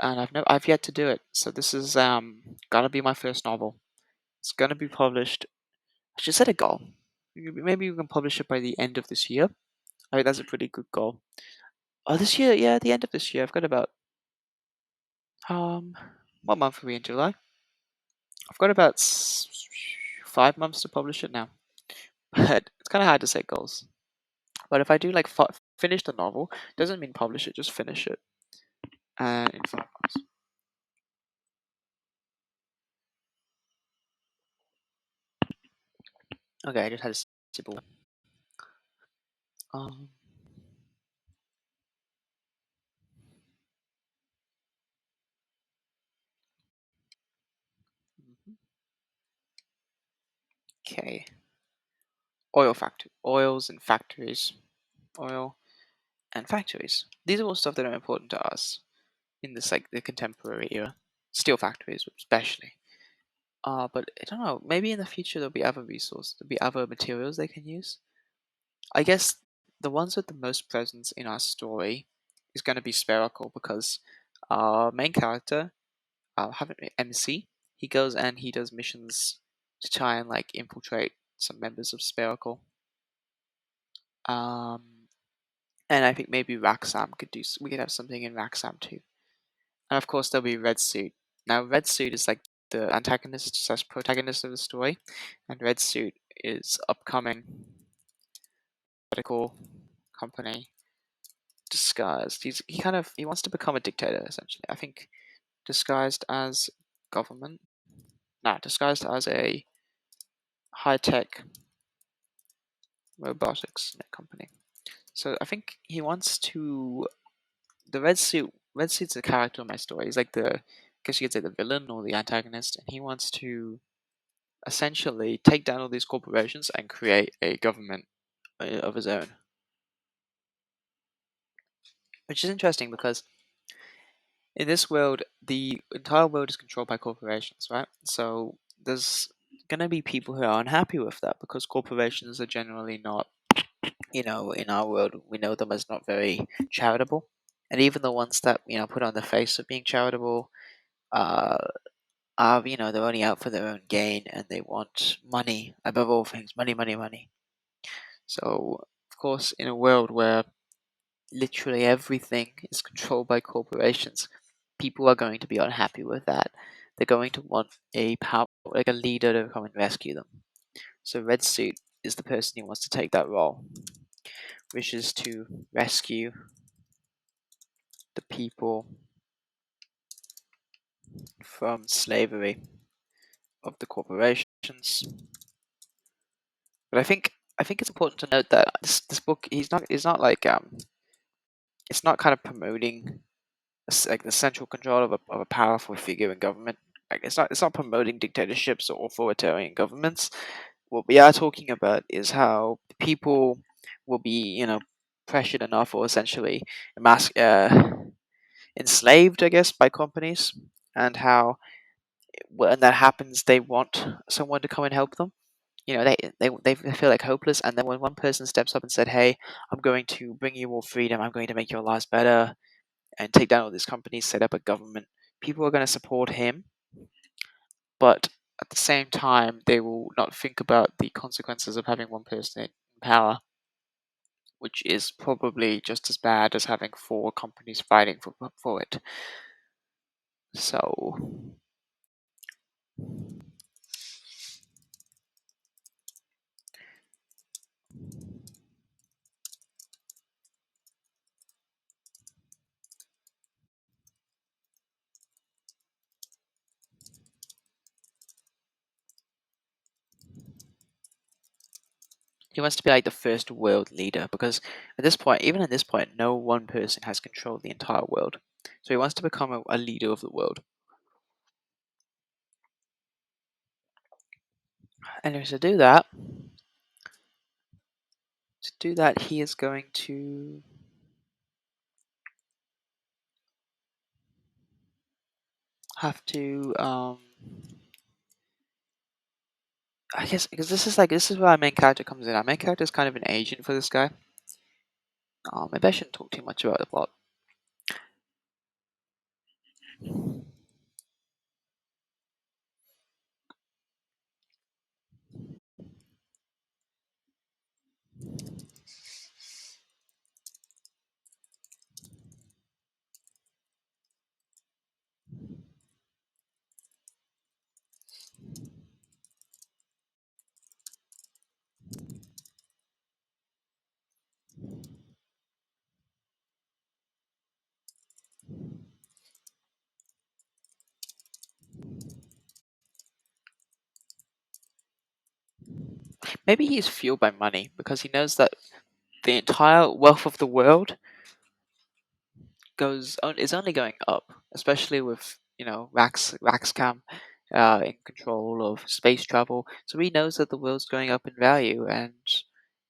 and I've yet to do it. So this is gonna be my first novel. It's gonna be published. I should set a goal. Maybe we can publish it by the end of this year. I think that's a pretty good goal. Oh, this year, yeah, the end of this year. I've got about um, what month are we in? July. I've got about 5 months to publish it now, but it's kind of hard to set goals. But if I do like finish the novel, doesn't mean publish it, just finish it, in 5 months. Okay, I just had a simple. Um, okay, oils and factories, oil and factories. These are all stuff that are important to us in this like the contemporary era. Steel factories, especially. But I don't know. Maybe in the future there'll be other resources. There'll be other materials they can use. I guess the ones with the most presence in our story is going to be spherical because our main character, haven't MC, he goes and he does missions to try and like infiltrate some members of spherical. Um, and I think maybe Raxam could do. We could have something in Raxam too. And of course there'll be Red Suit. Now Red Suit is like the antagonist slash protagonist of the story, and Red Suit is upcoming political company disguised. He wants to become a dictator essentially. I think disguised as government. Nah, disguised as a high tech robotics company. So I think he wants to the red suit. Red suit's a character in my story. He's like I guess you could say the villain or the antagonist, and he wants to essentially take down all these corporations and create a government of his own. Which is interesting because In this world, the entire world is controlled by corporations, right? So there's gonna be people who are unhappy with that because corporations are generally not, in our world, we know them as not very charitable. And even the ones that, put on the face of being charitable, uh, they're only out for their own gain and they want money above all things. Money, money, money. So, of course, in a world where literally everything is controlled by corporations, people are going to be unhappy with that. They're going to want a power, like a leader to come and rescue them. So Red Suit is the person who wants to take that role, wishes to rescue the people from slavery of the corporations. But I think it's important to note that this book he's not like it's not kind of promoting like the central control of a powerful figure in government. Like it's not promoting dictatorships or authoritarian governments. What we are talking about is how people will be, pressured enough or essentially enslaved, I guess, by companies, and how when that happens, they want someone to come and help them. They feel like hopeless, and then when one person steps up and said, "Hey, I'm going to bring you more freedom. I'm going to make your lives better, and take down all these companies, set up a government," people are going to support him, but at the same time, they will not think about the consequences of having one person in power, which is probably just as bad as having four companies fighting for it. So he wants to be like the first world leader because even at this point, no one person has controlled the entire world. So he wants to become a leader of the world. And to do that, he is going to have to, I guess, because this is where our main character comes in. Our main character is kind of an agent for this guy. Maybe I shouldn't talk too much about the plot. Maybe he's fueled by money because he knows that the entire wealth of the world is only going up, especially with Raxcam in control of space travel. So he knows that the world's going up in value, and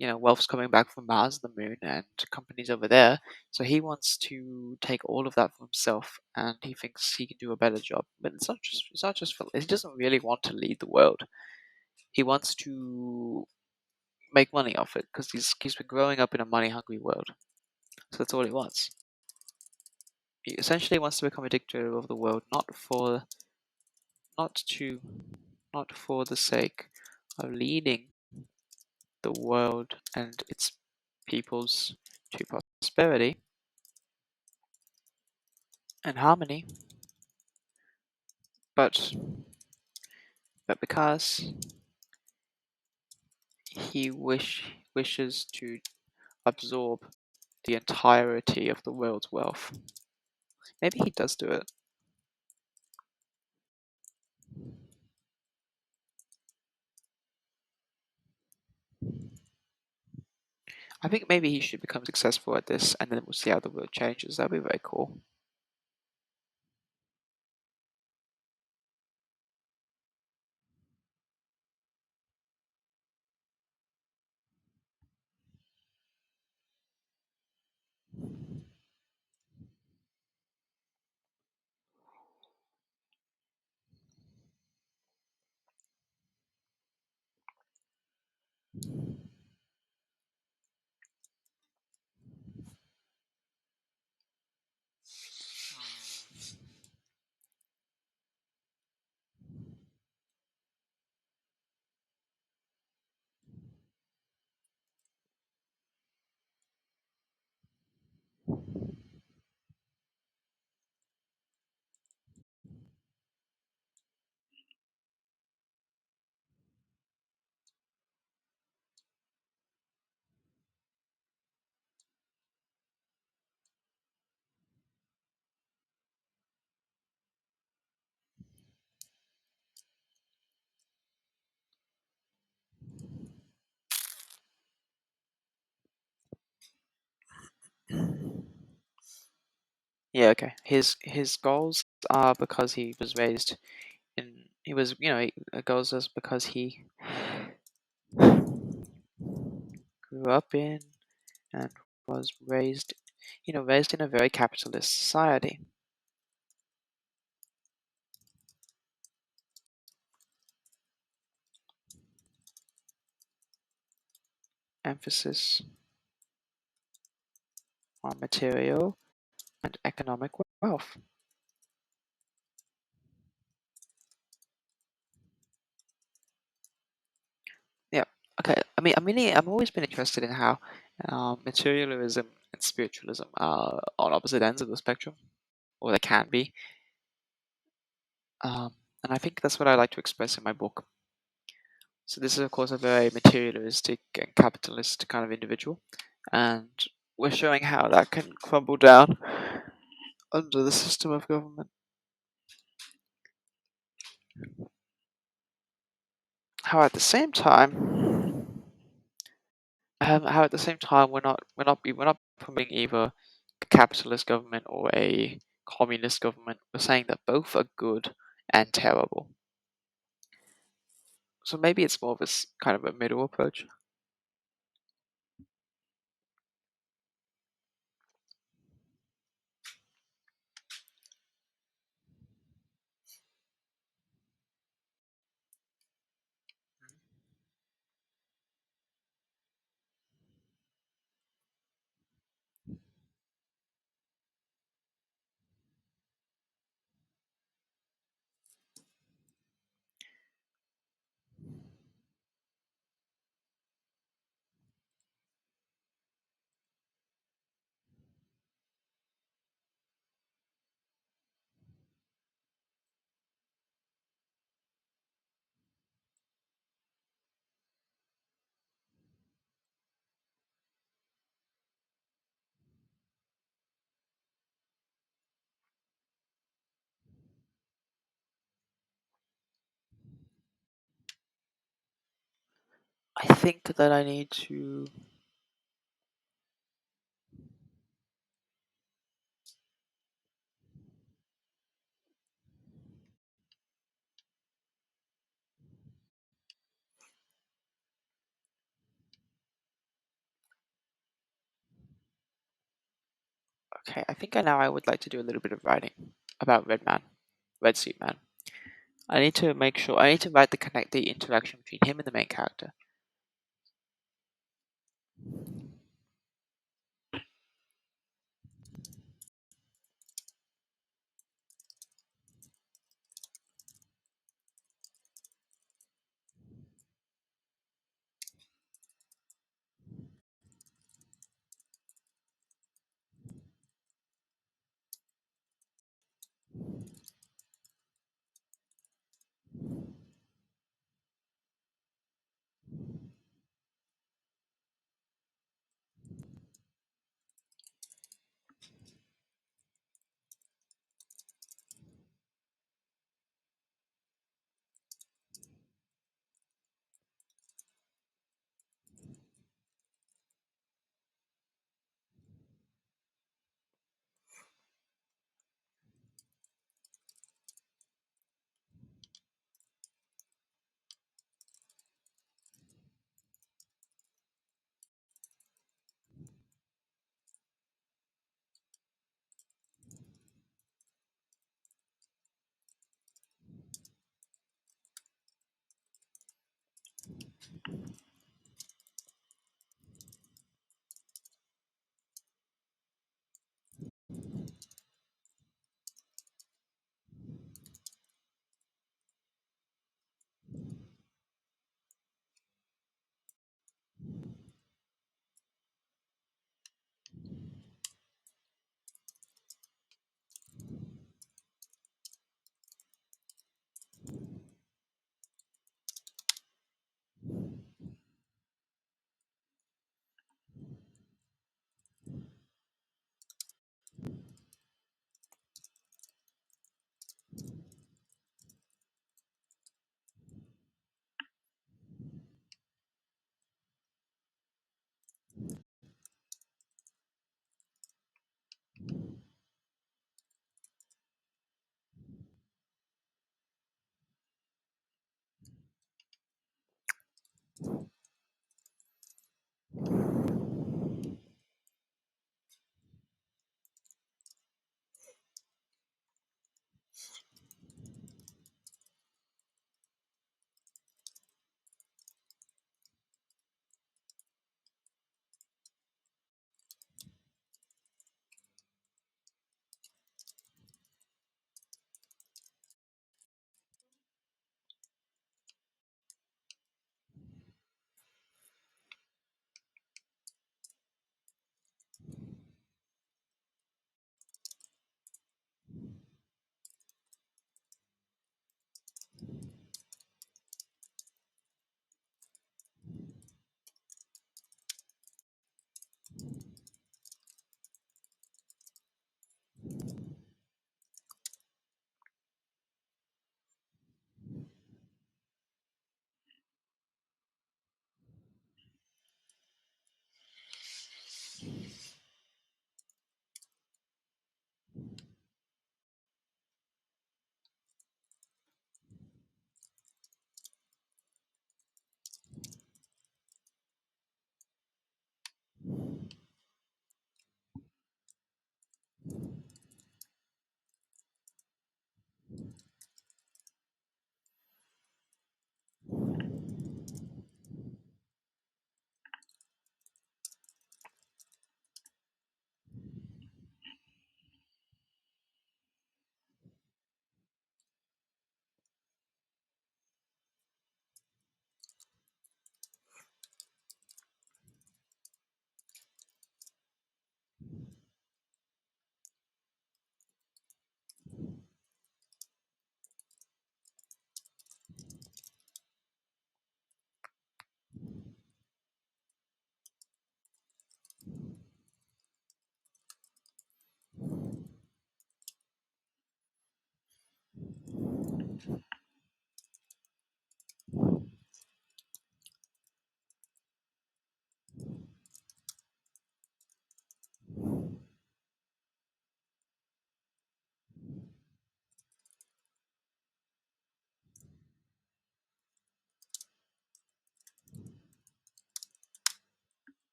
wealth's coming back from Mars, the moon, and companies over there. So he wants to take all of that for himself, and he thinks he can do a better job. But it's not just for, he doesn't really want to lead the world. He wants to make money off it because he's been growing up in a money hungry world. So that's all he wants. He essentially wants to become a dictator of the world, not to not for the sake of leading the world and its peoples to prosperity and harmony, but because he wishes to absorb the entirety of the world's wealth. Maybe he does do it. I think maybe he should become successful at this, and then we'll see how the world changes. That'd be very cool. Yeah, okay. His goals are because he was raised in he was goals is because he grew up in and was raised in a very capitalist society. Emphasis on material and economic wealth. Yeah. Okay. I've always been interested in how materialism and spiritualism are on opposite ends of the spectrum, or they can be. And I think that's what I like to express in my book. So this is, of course, a very materialistic and capitalist kind of individual, and we're showing how that can crumble down under the system of government. How at the same time, we're not promoting either a capitalist government or a communist government. We're saying that both are good and terrible. So maybe it's more of a kind of a middle approach. I think that I need to. Okay, I think I would like to do a little bit of writing about Red Suit Man. I need to write the interaction between him and the main character.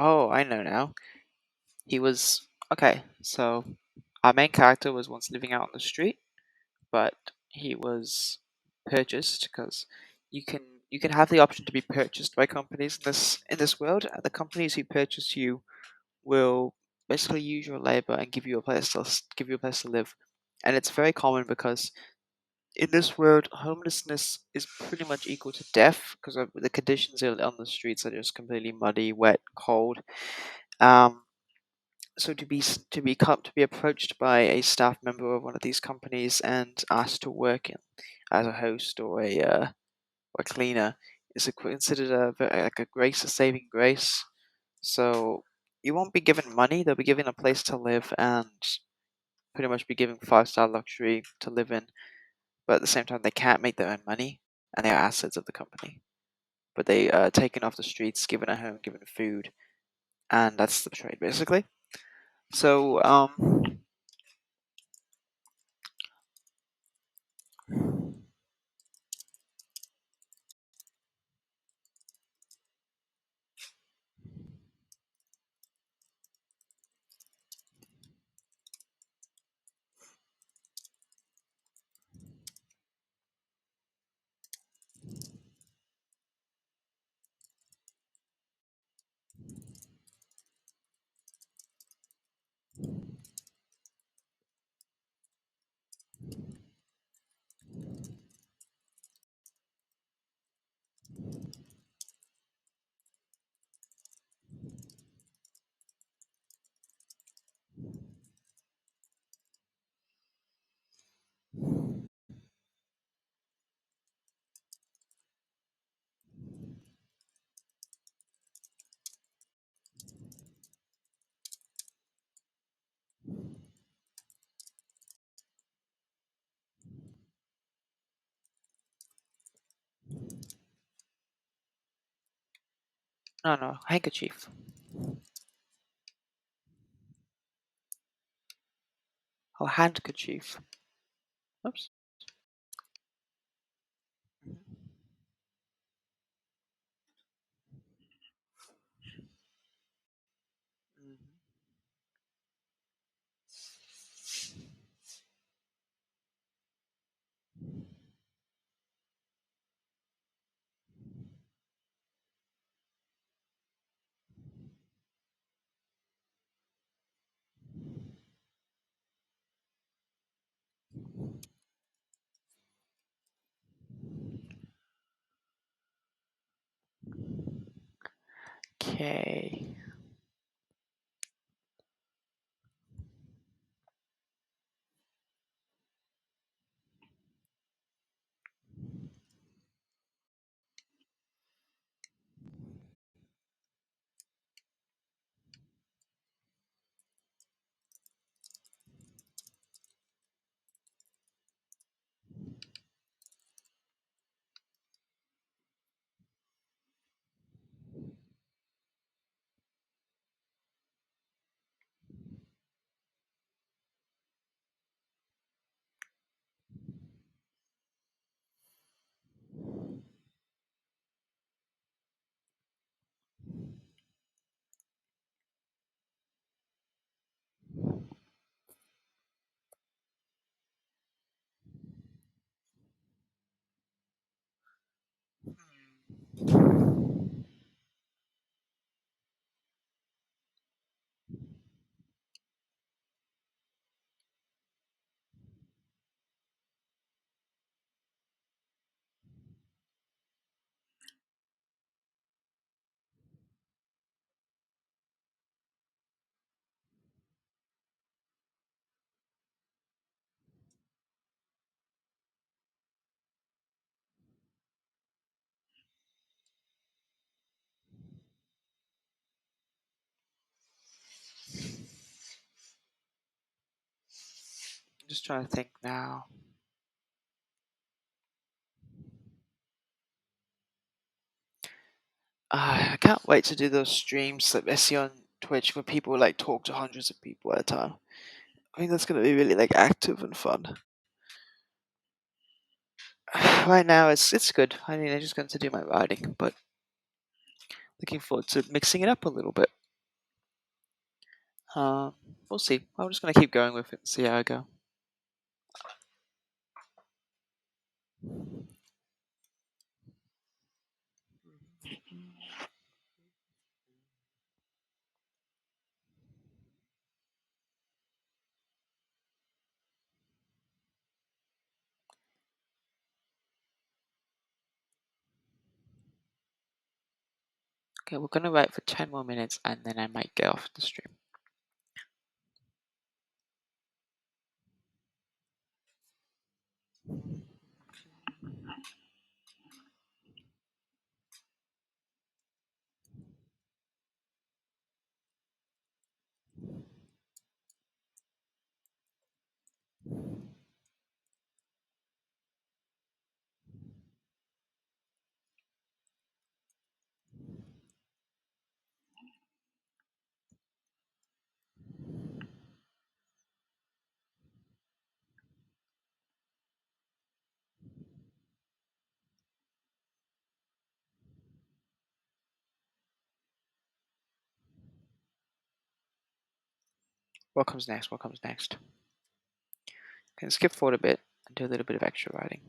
Oh, I know now. He was okay. So our main character was once living out on the street, but he was purchased because you can you can have the option to be purchased by companies in this world, and the companies who purchase you will basically use your labor and give you a place to live. And it's very common because in this world, homelessness is pretty much equal to death because of the conditions on the streets are just completely muddy, wet, cold. Um, so to be approached by a staff member of one of these companies and asked to work as a host or a cleaner is considered like a grace, a saving grace. So you won't be given money; they'll be given a place to live and pretty much be given 5-star luxury to live in. But at the same time, they can't make their own money, and they are assets of the company. But they are taken off the streets, given a home, given food, and that's the trade basically. So no, no, handkerchief. Oh, handkerchief. Oops. Okay. Just trying to think now. I can't wait to do those streams that I see on Twitch where people like talk to hundreds of people at a time. I think that's gonna be really like active and fun. Right now, it's good. I mean, I'm just going to do my writing, but looking forward to mixing it up a little bit. Um, we'll see. I'm just going to keep going with it and see how I go. Okay, we're going to write for 10 more minutes and then I might get off the stream. What comes next? What comes next? Can skip forward a bit and do a little bit of extra writing.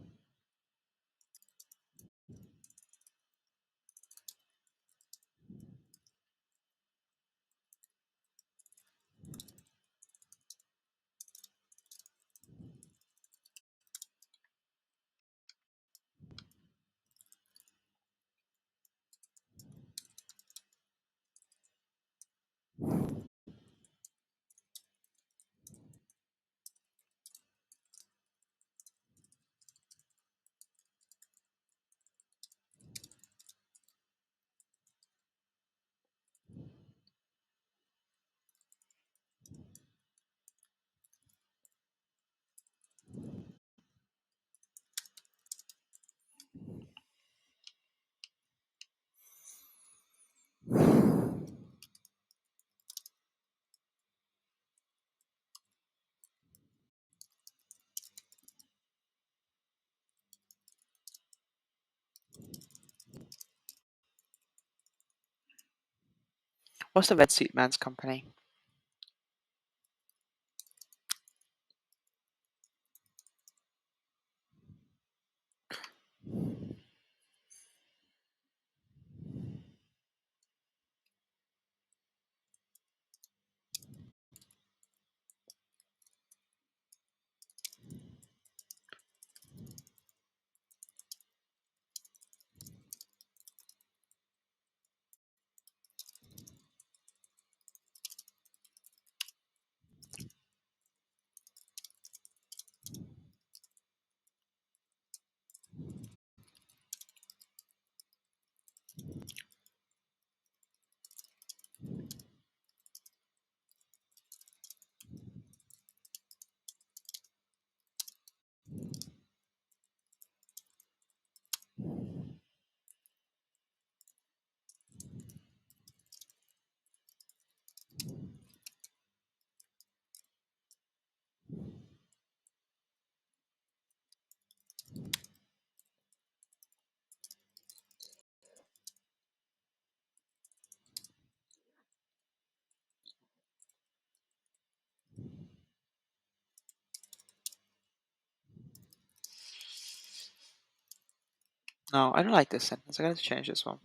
What's the red suit man's company? No, I don't like this sentence. I gotta change this one.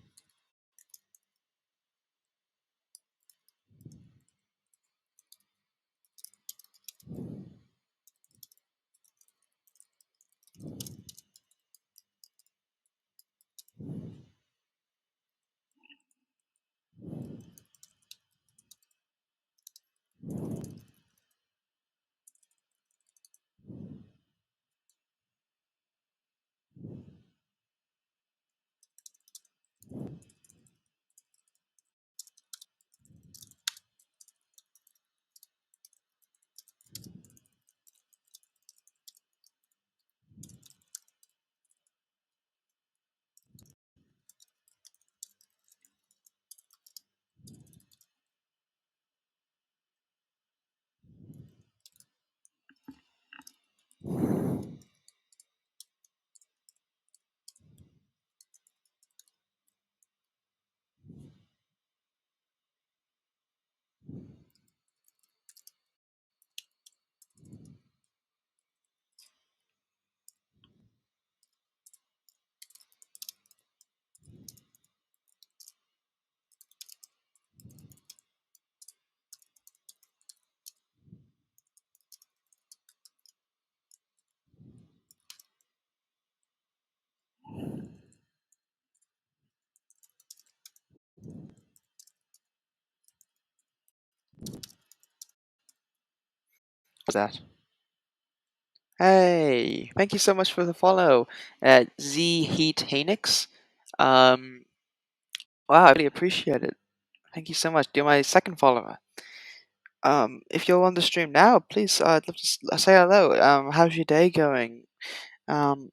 What's that? Hey, thank you so much for the follow, Z Heat Hanix. Um, wow, I really appreciate it. Thank you so much. You're my second follower. If you're on the stream now, please, I'd love to say hello. How's your day going? Um,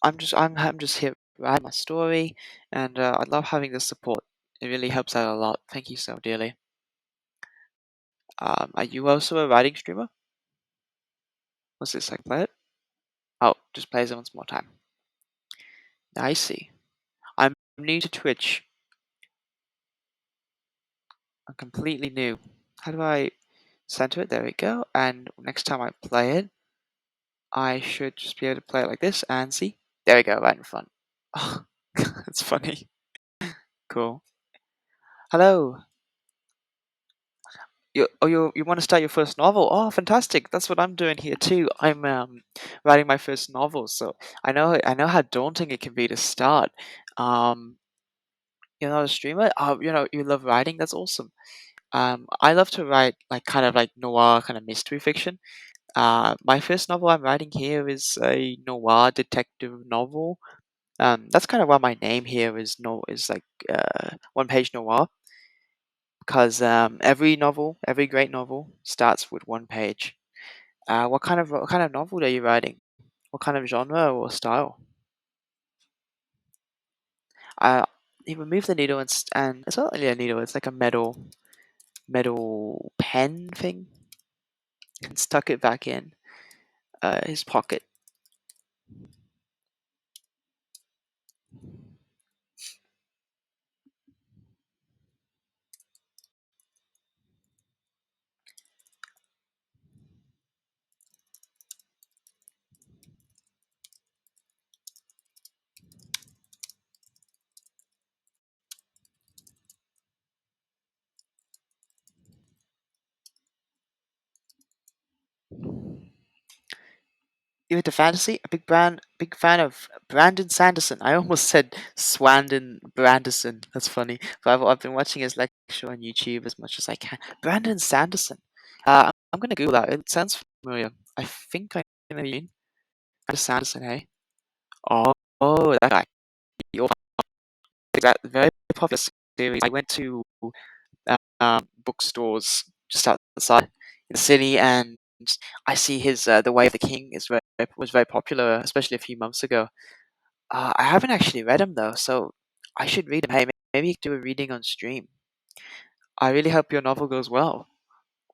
I'm just here writing my story, and I love having the support. It really helps out a lot. Thank you so dearly. Are you also a writing streamer? What's this? Like play it? Oh, just play it once more time. I see. I'm new to Twitch. I'm completely new. How do I center it? There we go. And next time I play it, I should just be able to play it like this and see. There we go, right in front. Oh, that's funny. Cool. Hello. You want to start your first novel? Oh, fantastic! That's what I'm doing here too. I'm writing my first novel, so I know how daunting it can be to start. Um, you're not a streamer. You love writing. That's awesome. I love to write like kind of like noir kind of mystery fiction. My first novel I'm writing here is a noir detective novel. That's kind of why my name here is no is like one page noir because every great novel starts with one page. What kind of novel are you writing? What kind of genre or style? Uh, he removed the needle and it's not really a needle. It's like a metal pen thing and stuck it back in his pocket. You into fantasy? Big fan of Brandon Sanderson. I almost said Swandon Branderson. That's funny. But I've been watching his lecture on YouTube as much as I can. Brandon Sanderson. I'm gonna Google that. It sounds familiar. I think I know who you mean. Brandon Sanderson, hey? Oh, that guy. You're that very popular series. I went to bookstores just outside in the city, and I see his The Way of the King was very popular, especially a few months ago. I haven't actually read him though, so I should read him. Hey, maybe you could do a reading on stream. I really hope your novel goes well.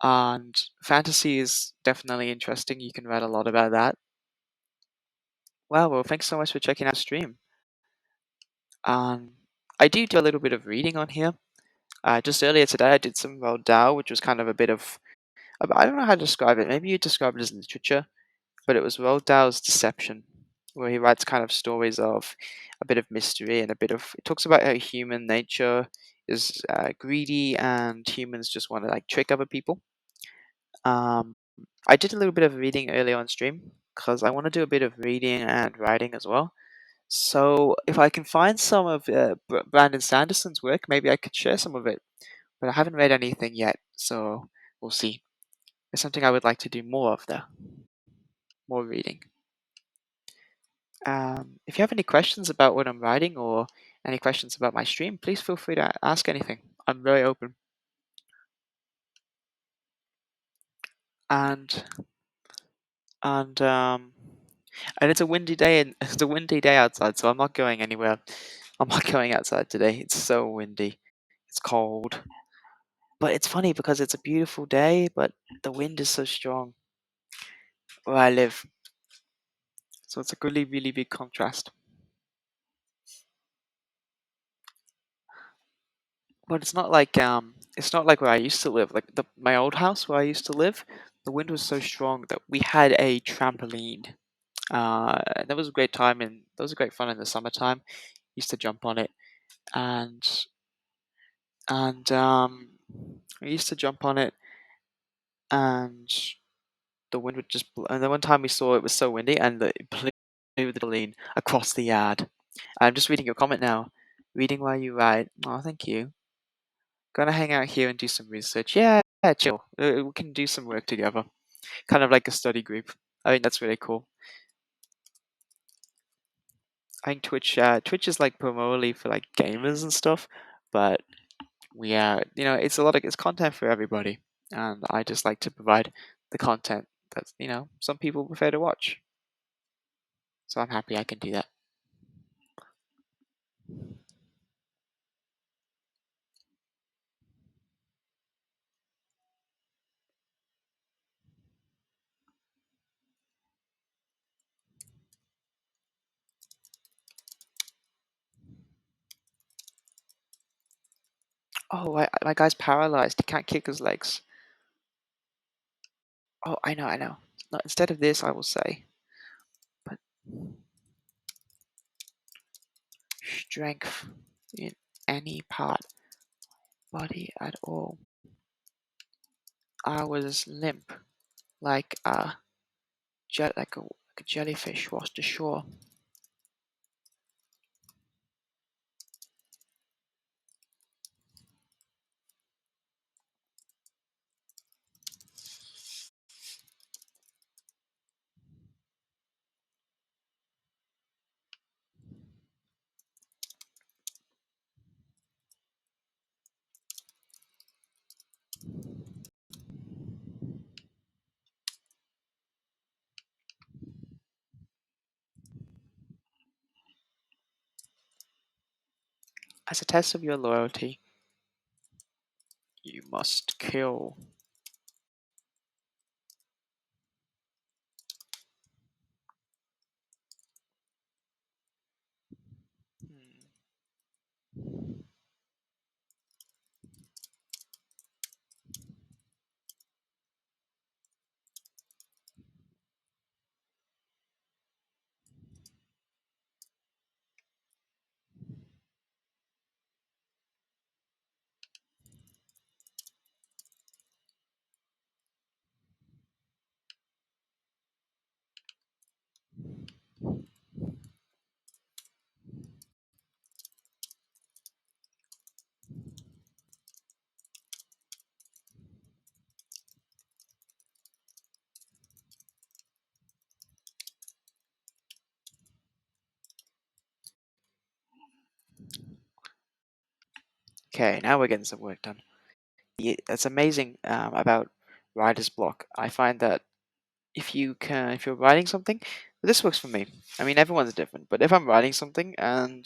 And fantasy is definitely interesting. You can read a lot about that. Well, thanks so much for checking out stream. Um, I do a little bit of reading on here. Just earlier today, I did some Roald Dahl, which was kind of a bit of I don't know how to describe it. Maybe you describe it as literature, but it was Roald Dahl's Deception. where he writes kind of stories of a bit of mystery and a bit of. It talks about how human nature is greedy and humans just want to like trick other people. Um, I did a little bit of reading earlier on stream because I want to do a bit of reading and writing as well. So if I can find some of Brandon Sanderson's work, maybe I could share some of it. But I haven't read anything yet, so we'll see. It's something I would like to do more of, though. More reading. If you have any questions about what I'm writing or any questions about my stream, please feel free to ask anything. I'm very open. And and um and it's a windy day and it's a windy day outside, so I'm not going anywhere. I'm not going outside today. It's so windy. It's cold. But it's funny because it's a beautiful day, but the wind is so strong where I live. So it's a really, really big contrast. But it's not like where I used to live. Like my old house where I used to live, the wind was so strong that we had a trampoline. And that was a great time and that was a great fun in the summertime. Used to jump on it and and I used to jump on it and the wind would just and then one time we saw it was so windy and it blew the trampoline across the yard. I'm just reading your comment now. Reading while you write. Oh, thank you. Gonna hang out here and do some research. Yeah, yeah, chill. We can do some work together. Kind of like a study group. I think that's really cool. I think Twitch is like primarily for like gamers and stuff, but it's a lot of it's content for everybody, and I just like to provide the content that some people prefer to watch. So I'm happy I can do that. Oh, my guy's paralyzed. He can't kick his legs. Oh, I know, I know. No, instead of this, I will say, but strength in any part body at all. I was limp, like like a jellyfish washed ashore. As a test of your loyalty, you must kill. Hmm. Okay, now we're getting some work done. It's amazing about writer's block. I find that if you're writing something, this works for me. I mean, everyone's different, but if I'm writing something and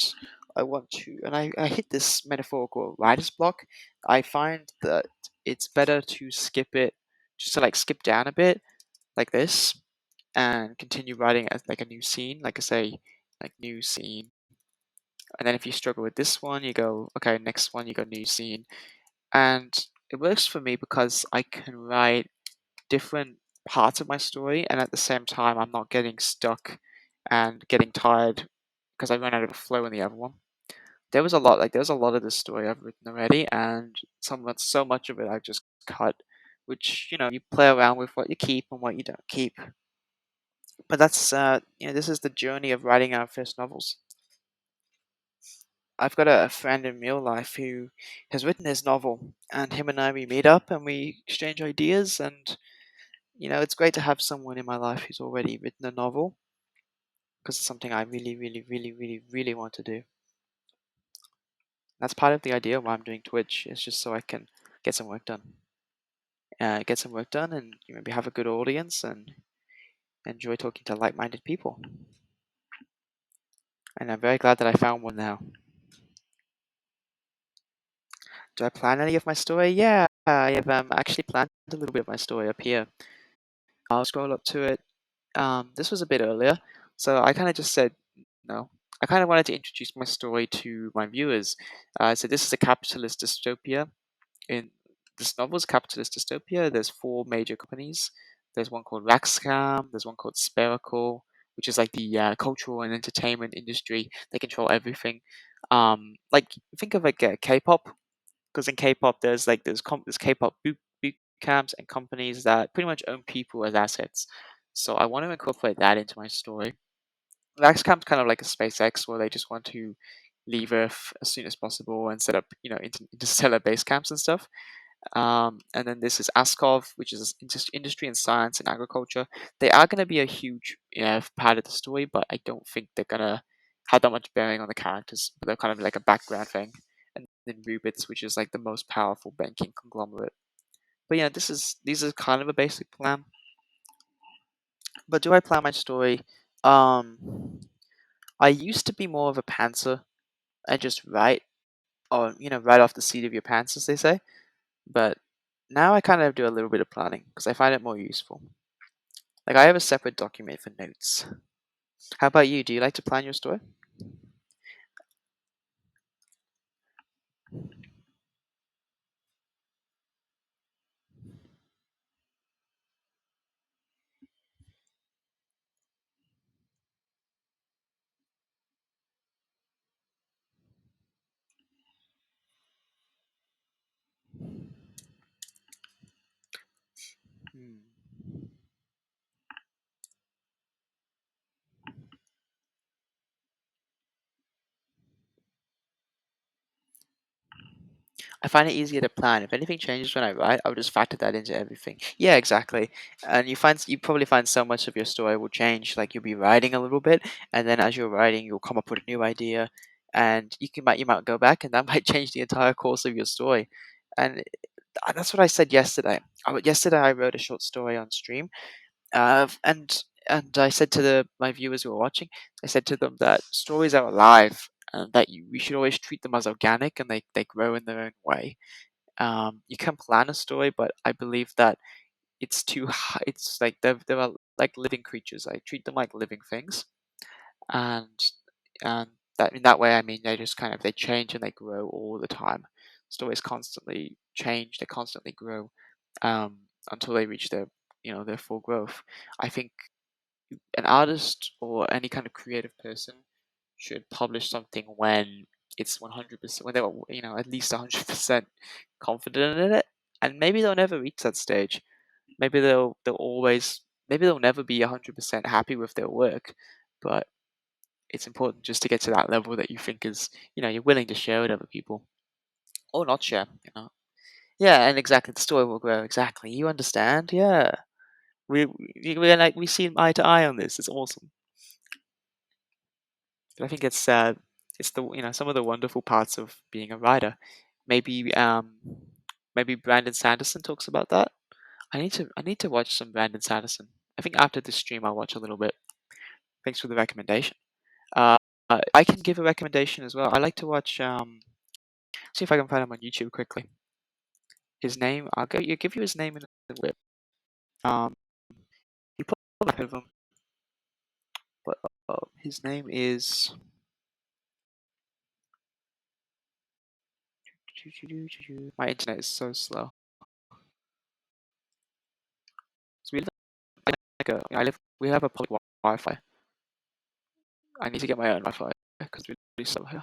I hit this metaphorical writer's block, I find that it's better to skip it, just to like skip down a bit, like this, and continue writing as like a new scene, like I say, like new scene. And then if you struggle with this one, you go, okay, next one, you go new scene. And it works for me because I can write different parts of my story, and at the same time, I'm not getting stuck and getting tired because I ran out of flow in the other one. There was a lot of this story I've written already, and so much of it I've just cut, which you play around with what you keep and what you don't keep. But this is the journey of writing our first novels. I've got a friend in real life who has written his novel, and him and I we meet up and we exchange ideas, and it's great to have someone in my life who's already written a novel because it's something I really, really, really, really, really want to do. That's part of the idea why I'm doing Twitch. It's just so I can get some work done. Get some work done, and maybe have a good audience and enjoy talking to like-minded people. And I'm very glad that I found one now. Do I plan any of my story? Yeah, I have actually planned a little bit of my story up here. I'll scroll up to it. This was a bit earlier, so I kind of just said no. I kind of wanted to introduce my story to my viewers. So this is a capitalist dystopia. In this novel's capitalist dystopia, there's four major companies. There's one called Raxcam. There's one called Spherical, which is like the cultural and entertainment industry. They control everything. Like think of like K-pop, because in K-pop there's K-pop boot camps and companies that pretty much own people as assets. So I want to incorporate that into my story. Vaxcamp's kind of like a SpaceX where they just want to leave Earth as soon as possible and set up interstellar base camps and stuff. And then this is Askov, which is industry and science and agriculture. They are going to be a huge part of the story, but I don't think they're going to have that much bearing on the characters. But they're kind of like a background thing. And then Rubits, which is like the most powerful banking conglomerate. But yeah, these are kind of a basic plan. But do I plan my story? Um, I used to be more of a pantser and just write, or right off the seat of your pants, as they say. But now I kind of do a little bit of planning because I find it more useful. Like I have a separate document for notes. How about you? Do you like to plan your story? Hmm. I find it easier to plan. If anything changes when I write, I'll just factor that into everything. Yeah, exactly. And you probably find so much of your story will change. Like you'll be writing a little bit, and then as you're writing, you'll come up with a new idea, and you might go back, and that might change the entire course of your story. And that's what I said yesterday. Yesterday I wrote a short story on stream, and I said to my viewers who were watching, I said to them that stories are alive, and that we should always treat them as organic, and they grow in their own way. You can plan a story, but I believe that it's too high. It's like they're like living creatures. I treat them like living things, and and that in that way I mean they change and they grow all the time. Stories constantly change. They constantly grow um, until they reach their full growth. I think an artist or any kind of creative person should publish something when it's 100%, when they're at least 100% confident in it, and maybe they'll never reach that stage. Maybe they'll always maybe they'll never be 100% happy with their work, but it's important just to get to that level that you think is you're willing to share with other people or not share. Yeah, and exactly the story will grow. Exactly, you understand? Yeah, we see eye to eye on this. It's awesome. But I think it's the some of the wonderful parts of being a writer. Maybe maybe Brandon Sanderson talks about that. I need to watch some Brandon Sanderson. I think after this stream I'll watch a little bit. Thanks for the recommendation. Uh, I can give a recommendation as well. I like to watch. See if I can find him on YouTube quickly. His name. I'll give you his name in a bit. Um, you probably heard of him, but his name is. My internet is so slow. So we live like a, I live. We have a public Wi-Fi. I need to get my own Wi-Fi because it's really slow here.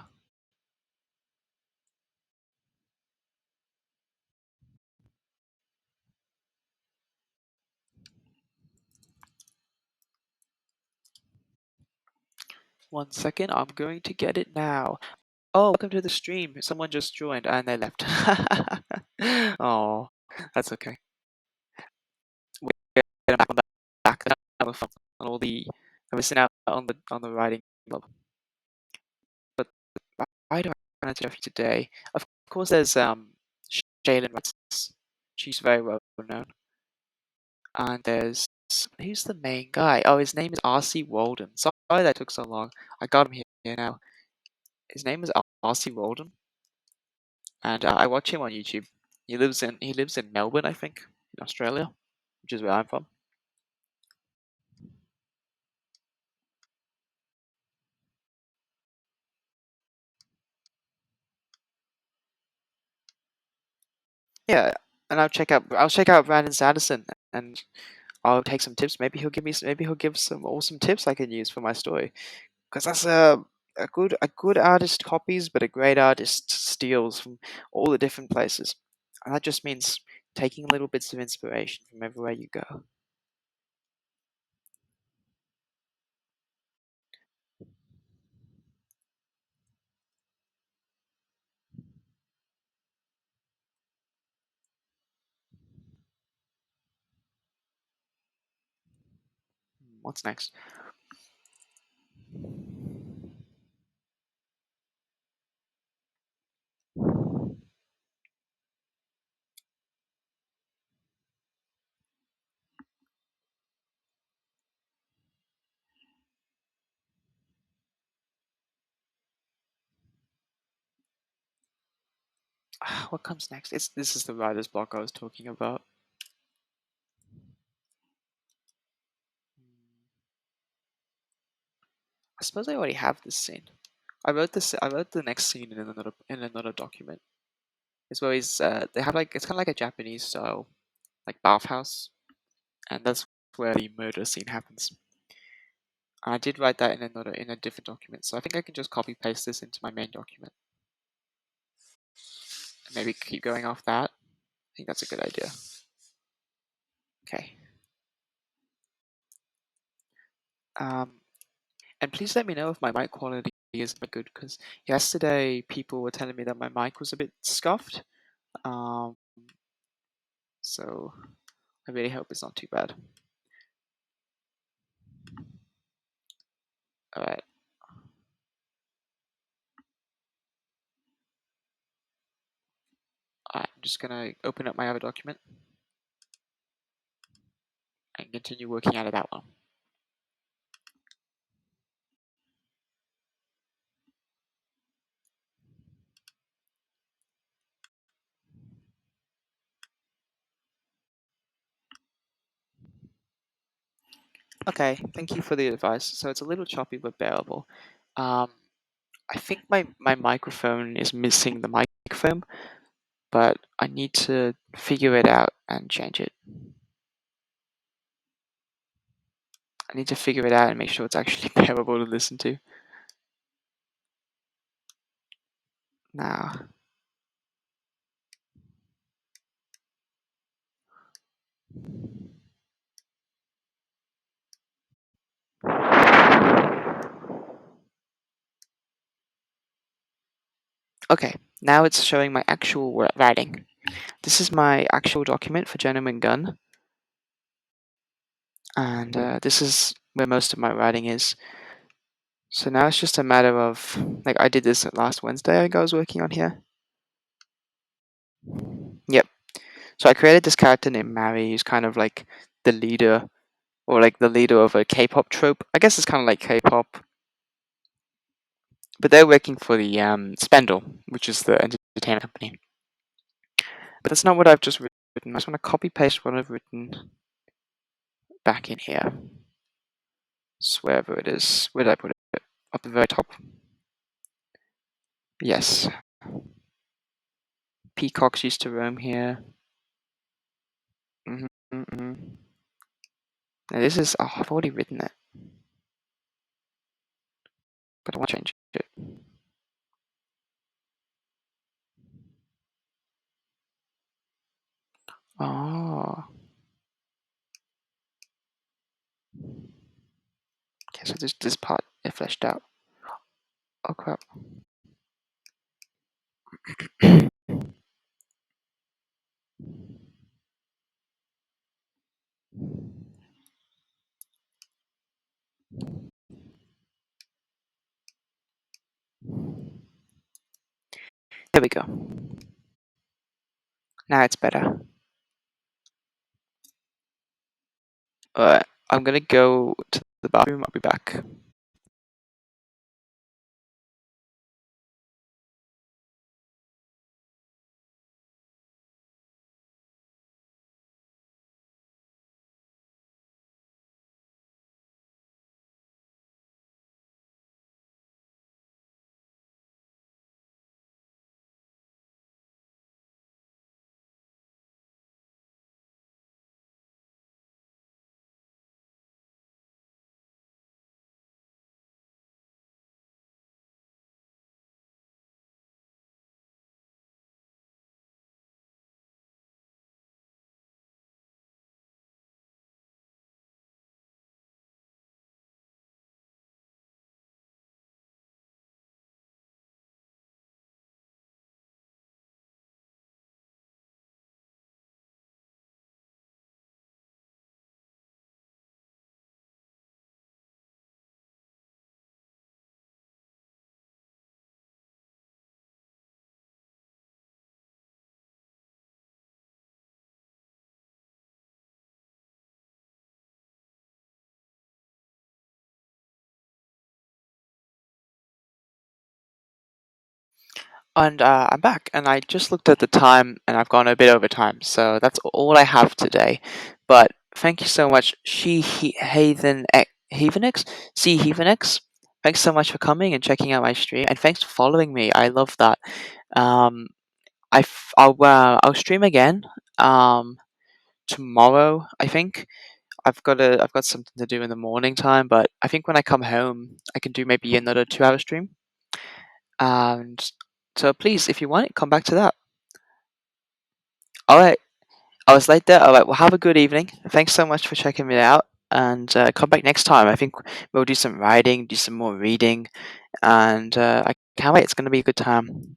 One second, I'm going to get it now. Oh, welcome to the stream. Someone just joined and they left. Oh, that's okay. We're back on back on all the I'm missing out on the writing club. But why do I want to you today? Of course, there's Jalen writes. She's very well known, and there's who's the main guy? Oh, his name is R.C. Walden. Sorry that took so long. I got him here now. His name is R.C. Walden, and I watch him on YouTube. He lives in Melbourne, I think, in Australia, which is where I'm from. Yeah, and I'll check out Brandon Sanderson, and I'll take some tips. Maybe he'll give some awesome tips I can use for my story. Because that's a good artist copies, but a great artist steals from all the different places, and that just means taking little bits of inspiration from everywhere you go. What's next? What comes next? This is the writer's block I was talking about. I suppose I already have this scene. I wrote the next scene in another document. It's where they have like it's kind of like a Japanese style like bathhouse, and that's where the murder scene happens. I did write that in a different document, so I think I can just copy paste this into my main document and maybe keep going off that. I think that's a good idea. Okay. Um, and please let me know if my mic quality isn't good because yesterday people were telling me that my mic was a bit scuffed. Um, so I really hope it's not too bad. All right. I'm just gonna open up my other document and continue working out of that one. Okay, thank you for the advice. So it's a little choppy but bearable. Um, I think my microphone is missing the microphone, but I need to figure it out and change it. I need to figure it out and make sure it's actually bearable to listen to. Now, okay, now it's showing my actual writing. This is my actual document for Gentleman Gun, and this is where most of my writing is. So now it's just a matter of, like, I did this last Wednesday, I think I was working on here. Yep. So I created this character named Mary, who's kind of like the leader, or like the leader of a K-pop trope. I guess it's kind of like K-pop, but they're working for the Spendle, which is the entertainment company. But that's not what I've just written. I just want to copy paste what I've written back in here. So wherever it is, where did I put it? Up the very top. Yes. Peacocks used to roam here. Mm-hmm. Now this is. Oh, I've already written it. but I want to change it. Oh, okay. So this part is fleshed out. Oh crap. There we go. Now it's better. Alright, I'm gonna go to the bathroom. I'll be back. And I'm back, and I just looked at the time, and I've gone a bit over time, so that's all I have today. But thank you so much, Heathenix, C Heathenix. Thanks so much for coming and checking out my stream, and thanks for following me. I love that. Um, I'll stream again. Tomorrow, I think. I've got something to do in the morning time, but I think when I come home, I can do maybe another 2 hour stream. And so please, if you want it, come back to that. All right. I was late there. All right. Well, have a good evening. Thanks so much for checking me out. And come back next time. I think we'll do some writing, do some more reading. And I can't wait. It's going to be a good time.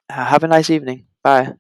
Have a nice evening. Bye.